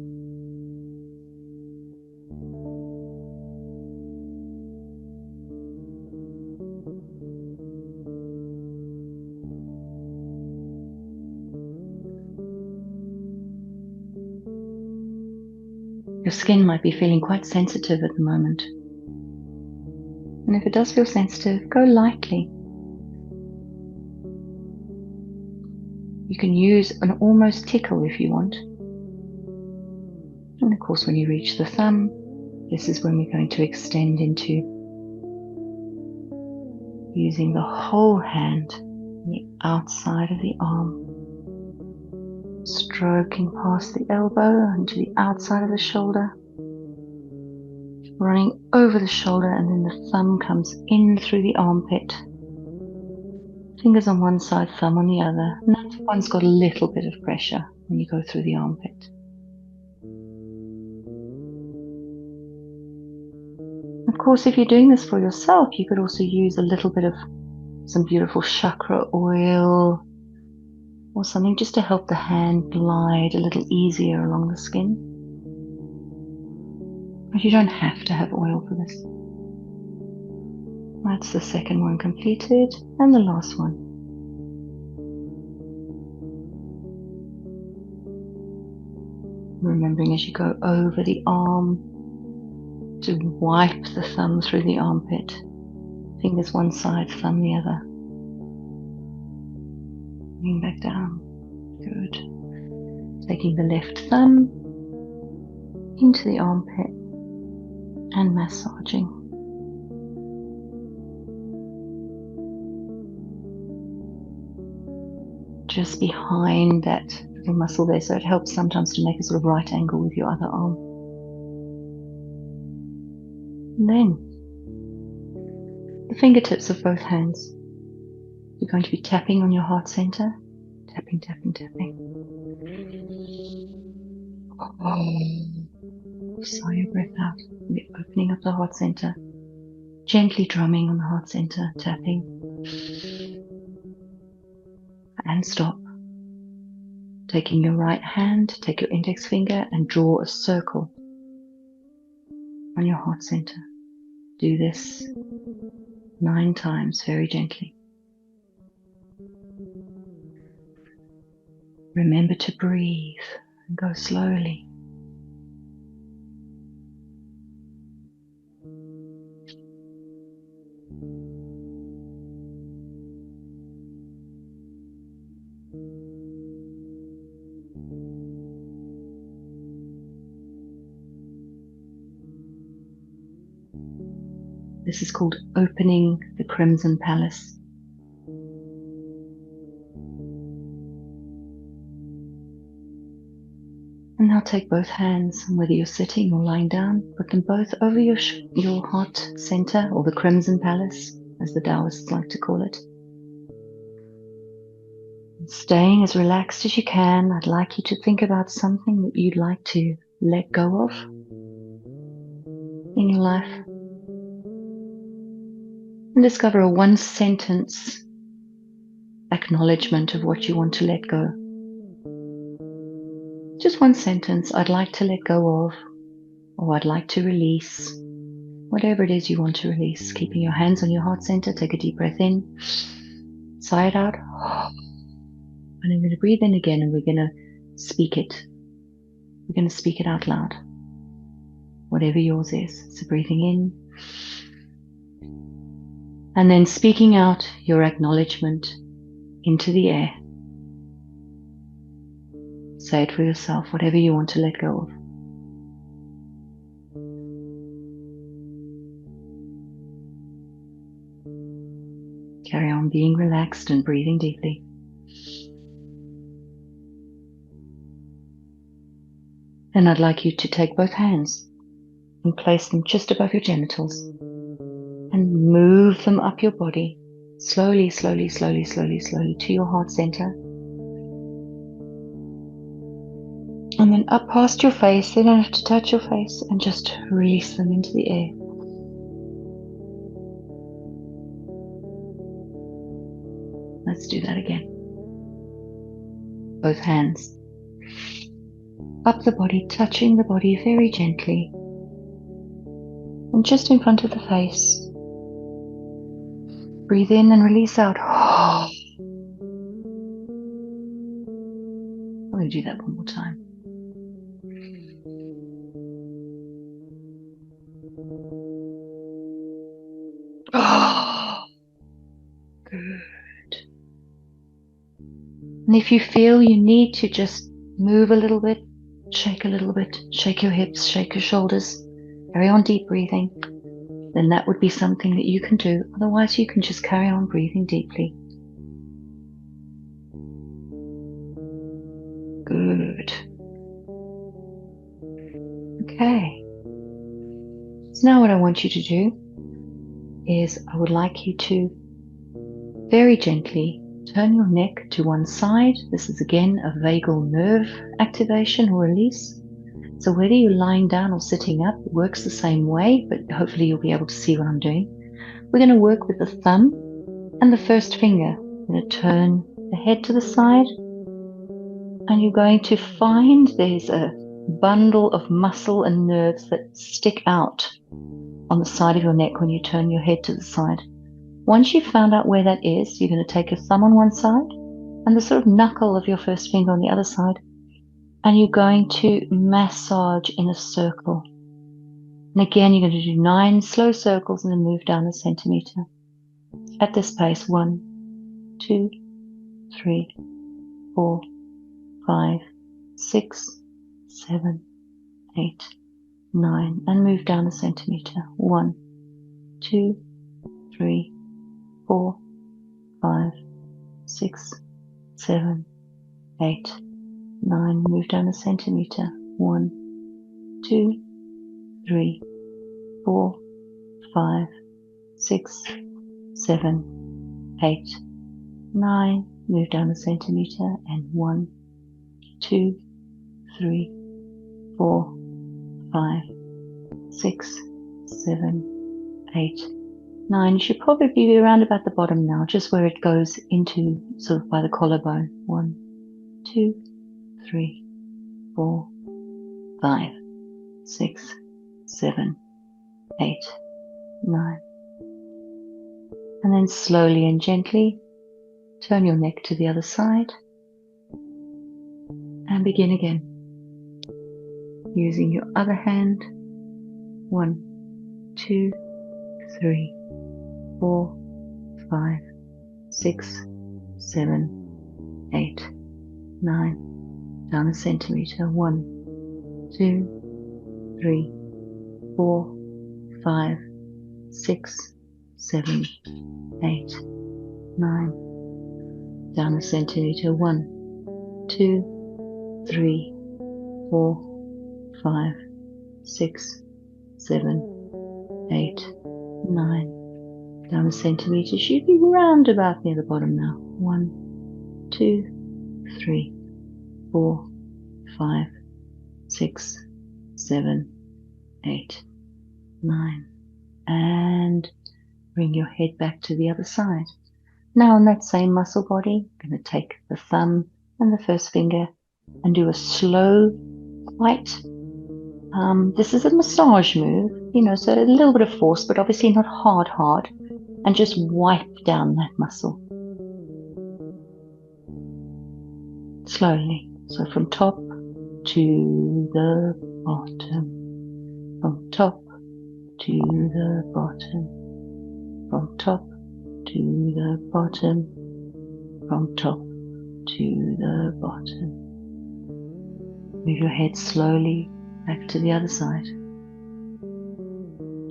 Your skin might be feeling quite sensitive at the moment. And if it does feel sensitive, go lightly. You can use an almost tickle if you want. And of course, when you reach the thumb, this is when we're going to extend into using the whole hand the outside of the arm, stroking past the elbow and to the outside of the shoulder, running over the shoulder, and then the thumb comes in through the armpit. Fingers on one side, thumb on the other. And that one's got a little bit of pressure when you go through the armpit. Of course, if you're doing this for yourself, you could also use a little bit of some beautiful chakra oil or something just to help the hand glide a little easier along the skin. But you don't have to have oil for this. That's the second one completed, and the last one. Remembering as you go over the arm to wipe the thumb through the armpit. Fingers one side, thumb the other. Bring back down. Good. Taking the left thumb into the armpit and massaging. Just behind that little muscle there, so it helps sometimes to make a sort of right angle with your other arm. And then the fingertips of both hands. You're going to be tapping on your heart center. Tapping, tapping, tapping. Sigh your breath out. You're opening up the heart center. Gently drumming on the heart center, tapping. And stop. Taking your right hand, take your index finger and draw a circle on your heart center. Do this 9 times very gently. Remember to breathe and go slowly. This is called opening the Crimson Palace. And now take both hands, and whether you're sitting or lying down, put them both over your heart center, or the Crimson Palace, as the Taoists like to call it. And staying as relaxed as you can, I'd like you to think about something that you'd like to let go of in your life. And discover a 1-sentence acknowledgement of what you want to let go. Just 1 sentence, I'd like to let go of, or I'd like to release, whatever it is you want to release. Keeping your hands on your heart center, take a deep breath in, sigh it out, and I'm going to breathe in again, and we're going to speak it. We're going to speak it out loud, whatever yours is. So breathing in, and then speaking out your acknowledgement into the air. Say it for yourself, whatever you want to let go of. Carry on being relaxed and breathing deeply. Then I'd like you to take both hands and place them just above your genitals and move them up your body, slowly, slowly, slowly, slowly, slowly to your heart center. And then up past your face. They don't have to touch your face, and just release them into the air. Let's do that again. Both hands up the body, touching the body very gently. And just in front of the face. Breathe in and release out. I'm going to do that one more time. Good. And if you feel you need to just move a little bit, shake a little bit, shake your hips, shake your shoulders, carry on deep breathing, then that would be something that you can do. Otherwise, you can just carry on breathing deeply. Good. Okay. So now what I want you to do is I would like you to very gently turn your neck to one side. This is again a vagal nerve activation or release. So whether you're lying down or sitting up, it works the same way, but hopefully you'll be able to see what I'm doing. We're going to work with the thumb and the first finger. I'm going to turn the head to the side, and you're going to find there's a bundle of muscle and nerves that stick out on the side of your neck when you turn your head to the side. Once you've found out where that is, you're going to take your thumb on one side and the sort of knuckle of your first finger on the other side, and you're going to massage in a circle. And again, you're going to do 9 slow circles and then move down a centimeter. At this pace, 1, 2, 3, 4, 5, 6, 7, 8, 9, and move down a centimeter. 1, 2, 3, 4, 5, 6, 7, 8, 9. Move down a centimeter. 1, 2, 3, 4, 5, 6, 7, 8, 9. Move down a centimeter. And 1, 2, 3, 4, 5, 6, 7, 8, 9. You should probably be around about the bottom now, just where it goes into sort of by the collarbone. 1, 2, 3, 4, 5, 6, 7, 8, 9. And then slowly and gently turn your neck to the other side and begin again. Using your other hand. 1, 2, 3, 4, 5, 6, 7, 8, 9. Down a centimeter. 1, 2, 3, 4, 5, 6, 7, 8, 9. Down a centimeter. 1, 2, 3, 4, 5, 6, 7, 8, 9. Down a centimeter. Should be round about near the bottom now. 1, 2, 3, 4, 5, 6, 7, 8, 9. And bring your head back to the other side. Now on that same muscle body, I'm going to take the thumb and the first finger and do a slow, quite, this is a massage move, so a little bit of force, but obviously not hard, and just wipe down that muscle. Slowly. So from top to the bottom, from top to the bottom, from top to the bottom, from top to the bottom. Move your head slowly back to the other side.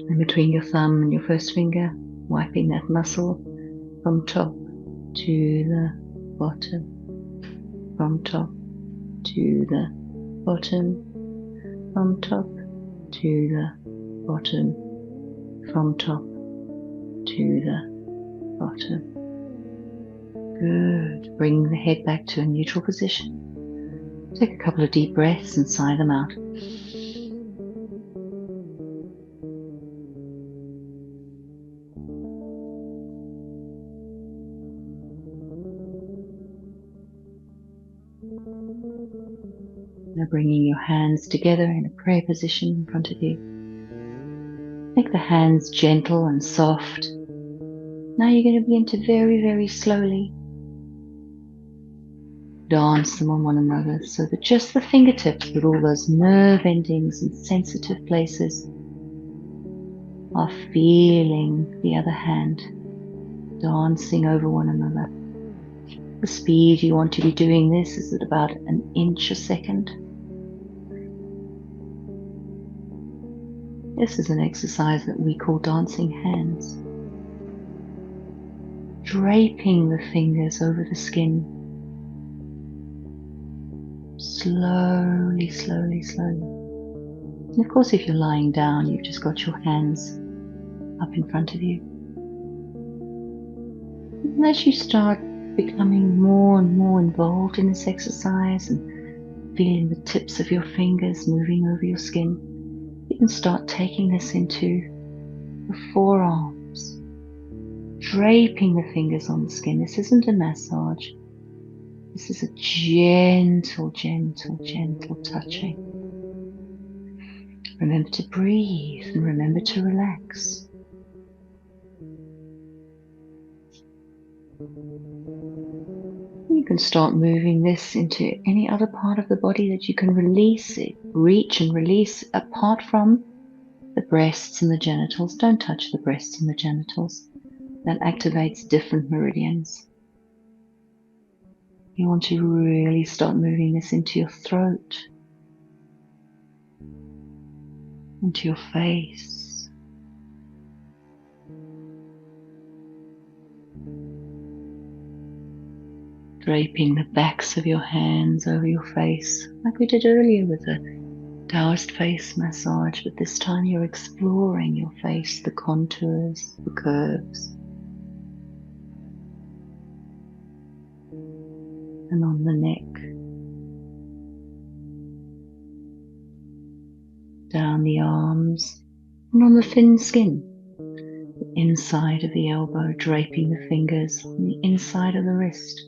And between your thumb and your first finger, wiping that muscle from top to the bottom, from top to the bottom, from top to the bottom, from top to the bottom. Good. Bring the head back to a neutral position. Take a couple of deep breaths and sigh them out. Now bringing your hands together in a prayer position in front of you. Make the hands gentle and soft. Now you're going to begin to very, very slowly dance them on one another so that just the fingertips with all those nerve endings and sensitive places are feeling the other hand dancing over one another. The speed you want to be doing this is at about an inch a second. This is an exercise that we call dancing hands. Draping the fingers over the skin. Slowly, slowly, slowly. And of course, if you're lying down, you've just got your hands up in front of you. And as you start becoming more and more involved in this exercise and feeling the tips of your fingers moving over your skin, you can start taking this into the forearms, draping the fingers on the skin. This isn't a massage. This is a gentle, gentle, gentle touching. Remember to breathe and remember to relax. You can start moving this into any other part of the body that you can release it, reach and release apart from the breasts and the genitals. Don't touch the breasts and the genitals. That activates different meridians. You want to really start moving this into your throat, into your face. Draping the backs of your hands over your face, like we did earlier with the Taoist face massage, but this time you're exploring your face, the contours, the curves. And on the neck, down the arms, and on the thin skin, the inside of the elbow, draping the fingers on the inside of the wrist.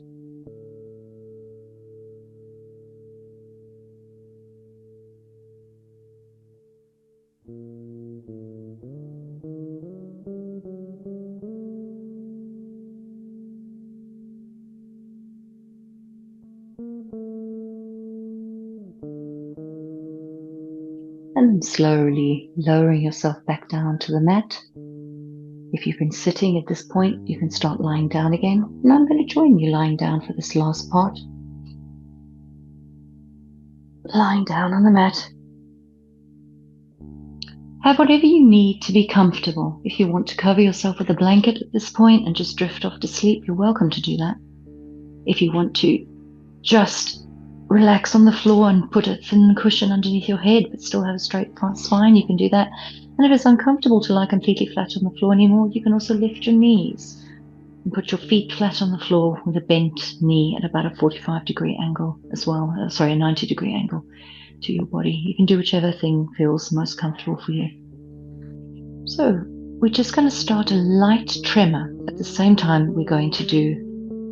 And then slowly lowering yourself back down to the mat. If you've been sitting at this point, you can start lying down again. And I'm going to join you lying down for this last part. Lying down on the mat. Have whatever you need to be comfortable. If you want to cover yourself with a blanket at this point and just drift off to sleep, you're welcome to do that. If you want to just relax on the floor and put a thin cushion underneath your head but still have a straight spine, you can do that. And if it's uncomfortable to lie completely flat on the floor anymore, you can also lift your knees and put your feet flat on the floor with a bent knee at about a 45-degree angle as well. A 90-degree angle to your body. You can do whichever thing feels most comfortable for you. So we're just going to start a light tremor. At the same time, we're going to do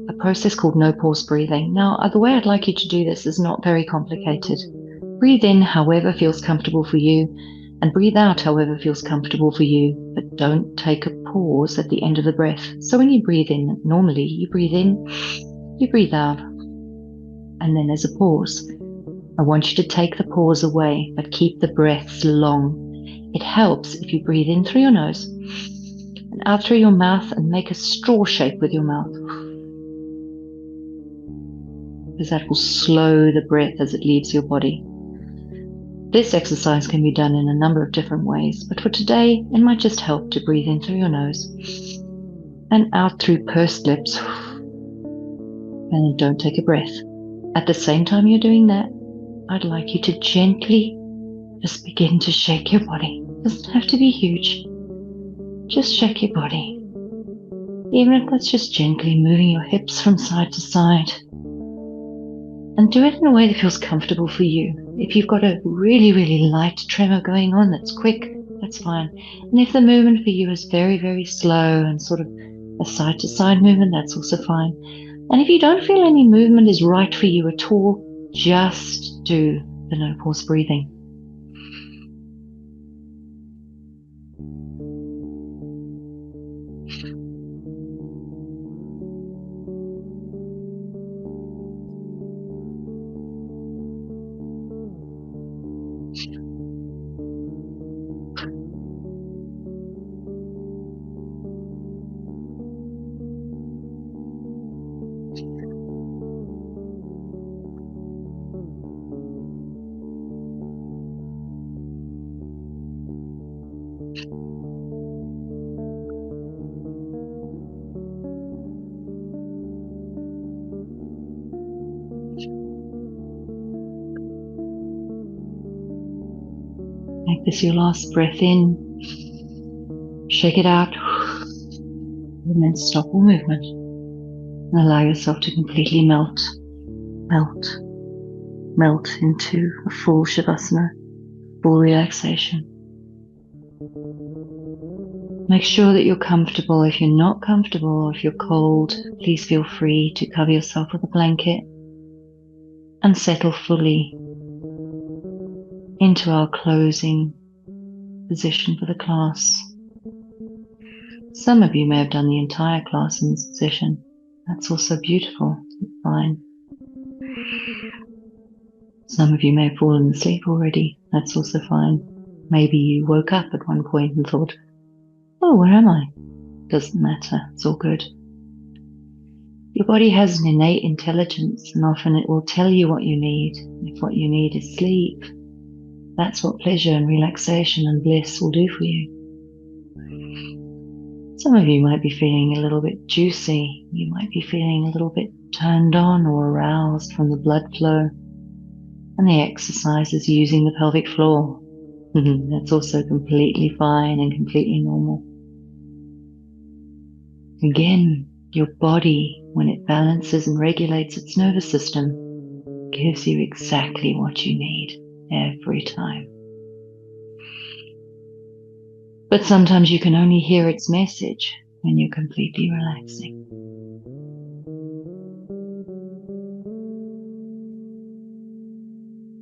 a process called no pause breathing. Now, the way I'd like you to do this is not very complicated. Breathe in however feels comfortable for you, and breathe out however feels comfortable for you, but don't take a pause at the end of the breath. So when you breathe in, normally you breathe in, you breathe out, and then there's a pause. I want you to take the pause away, but keep the breaths long. It helps if you breathe in through your nose and out through your mouth and make a straw shape with your mouth, because that will slow the breath as it leaves your body. This exercise can be done in a number of different ways, but for today, it might just help to breathe in through your nose and out through pursed lips, and don't take a breath. At the same time you're doing that, I'd like you to gently just begin to shake your body. It doesn't have to be huge. Just shake your body. Even if that's just gently moving your hips from side to side. And do it in a way that feels comfortable for you. If you've got a really, really light tremor going on that's quick, that's fine. And if the movement for you is very, very slow and sort of a side to side movement, that's also fine. And if you don't feel any movement is right for you at all, just do the no pause breathing. Make this your last breath in. Shake it out. And then stop all movement. And allow yourself to completely melt into a full Shavasana, full relaxation. Make sure that you're comfortable. If you're not comfortable or if you're cold, please feel free to cover yourself with a blanket and settle fully into our closing position for the class. Some of you may have done the entire class in this position. That's also beautiful. Fine. Some of you may have fallen asleep already. That's also fine. Maybe you woke up at one point and thought, oh, where am I? Doesn't matter. It's all good. Your body has an innate intelligence, and often it will tell you what you need. If what you need is sleep, that's what pleasure and relaxation and bliss will do for you. Some of you might be feeling a little bit juicy. You might be feeling a little bit turned on or aroused from the blood flow and the exercises using the pelvic floor. That's also completely fine and completely normal. Again, your body, when it balances and regulates its nervous system, gives you exactly what you need every time. But sometimes you can only hear its message when you're completely relaxing.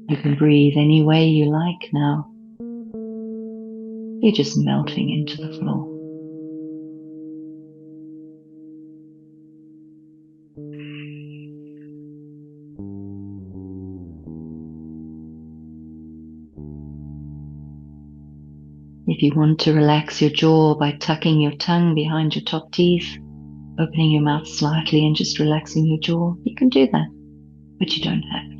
You can breathe any way you like now. You're just melting into the floor. If you want to relax your jaw by tucking your tongue behind your top teeth, opening your mouth slightly and just relaxing your jaw, you can do that, but you don't have to.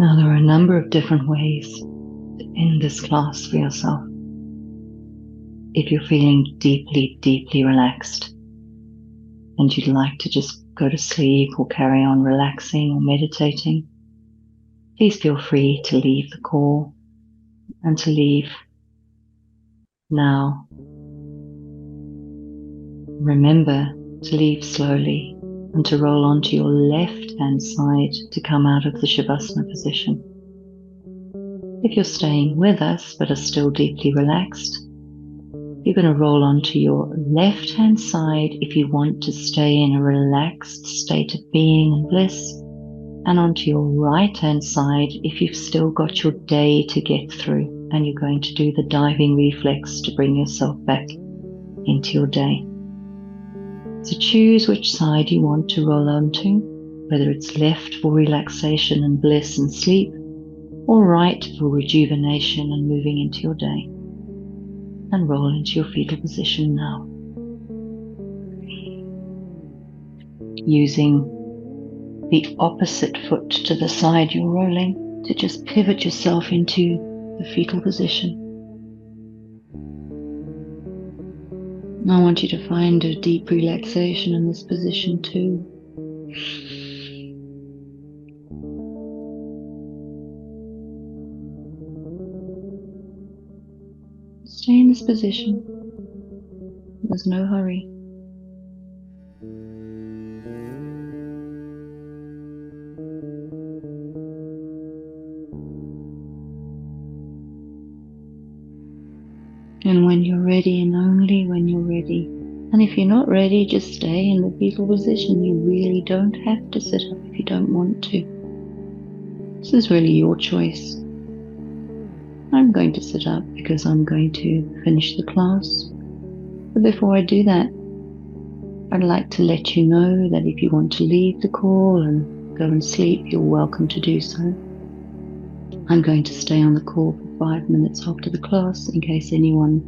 Now, there are a number of different ways to end this class for yourself. If you're feeling deeply, deeply relaxed and you'd like to just go to sleep or carry on relaxing or meditating, please feel free to leave the call and to leave now. Remember to leave slowly and to roll onto your left-hand side to come out of the Shavasana position. If you're staying with us but are still deeply relaxed, you're going to roll onto your left-hand side if you want to stay in a relaxed state of being and bliss, and onto your right-hand side if you've still got your day to get through and you're going to do the diving reflex to bring yourself back into your day. So choose which side you want to roll onto, whether it's left for relaxation and bliss and sleep, or right for rejuvenation and moving into your day. And roll into your fetal position now. Using the opposite foot to the side you're rolling to just pivot yourself into the fetal position. I want you to find a deep relaxation in this position too. Stay in this position. There's no hurry. And when you're ready, and only when you're ready, and if you're not ready, just stay in the fetal position. You really don't have to sit up if you don't want to. This is really your choice. I'm going to sit up because I'm going to finish the class. But before I do that, I'd like to let you know that if you want to leave the call and go and sleep, you're welcome to do so. I'm going to stay on the call for 5 minutes after the class in case anyone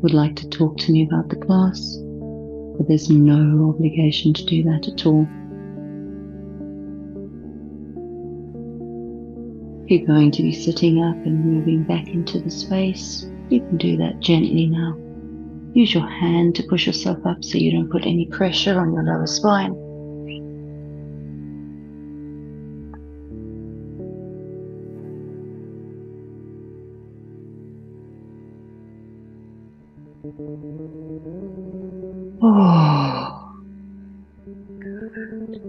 would like to talk to me about the class, but there's no obligation to do that at all. If you're going to be sitting up and moving back into the space, you can do that gently now. Use your hand to push yourself up so you don't put any pressure on your lower spine. Oh, good.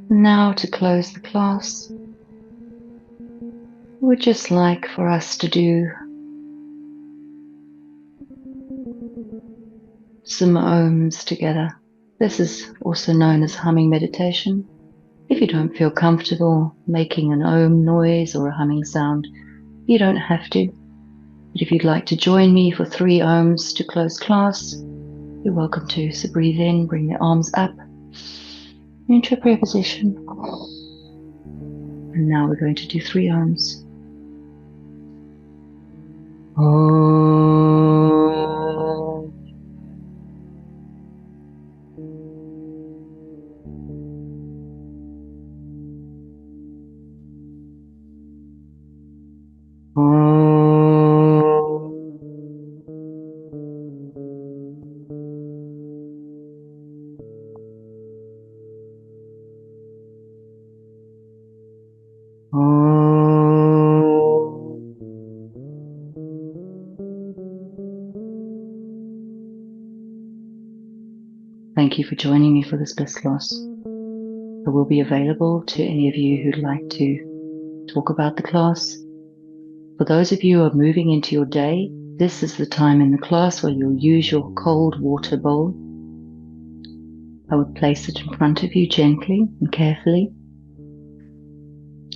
Now to close the class, we'd just like for us to do some ohms together. This is also known as humming meditation. If you don't feel comfortable making an ohm noise or a humming sound, you don't have to. But if you'd like to join me for 3 ohms to close class, you're welcome to. So breathe in, bring the arms up into a prayer position. And now we're going to do 3 ohms. Om. Thank you for joining me for this Bliss Class. I will be available to any of you who'd like to talk about the class. For those of you who are moving into your day, this is the time in the class where you'll use your cold water bowl. I would place it in front of you gently and carefully.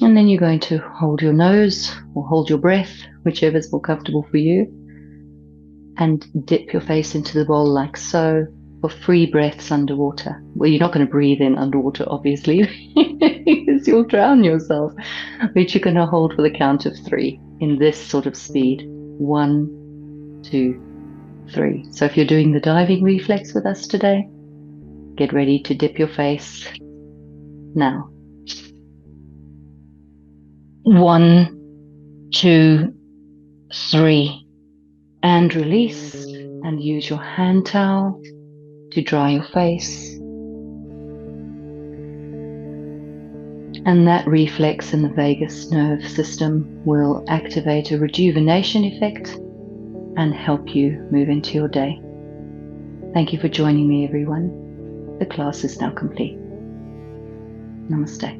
And then you're going to hold your nose or hold your breath, whichever is more comfortable for you, and dip your face into the bowl like so for 3 breaths underwater. Well, you're not going to breathe in underwater, obviously, because you'll drown yourself, but you're going to hold for the count of 3 in this sort of speed. 1, 2, 3. So if you're doing the diving reflex with us today, get ready to dip your face now. 1, 2, 3. And release, and use your hand towel to dry your face. And that reflex in the vagus nerve system will activate a rejuvenation effect and help you move into your day. Thank you for joining me, everyone. The class is now complete. Namaste.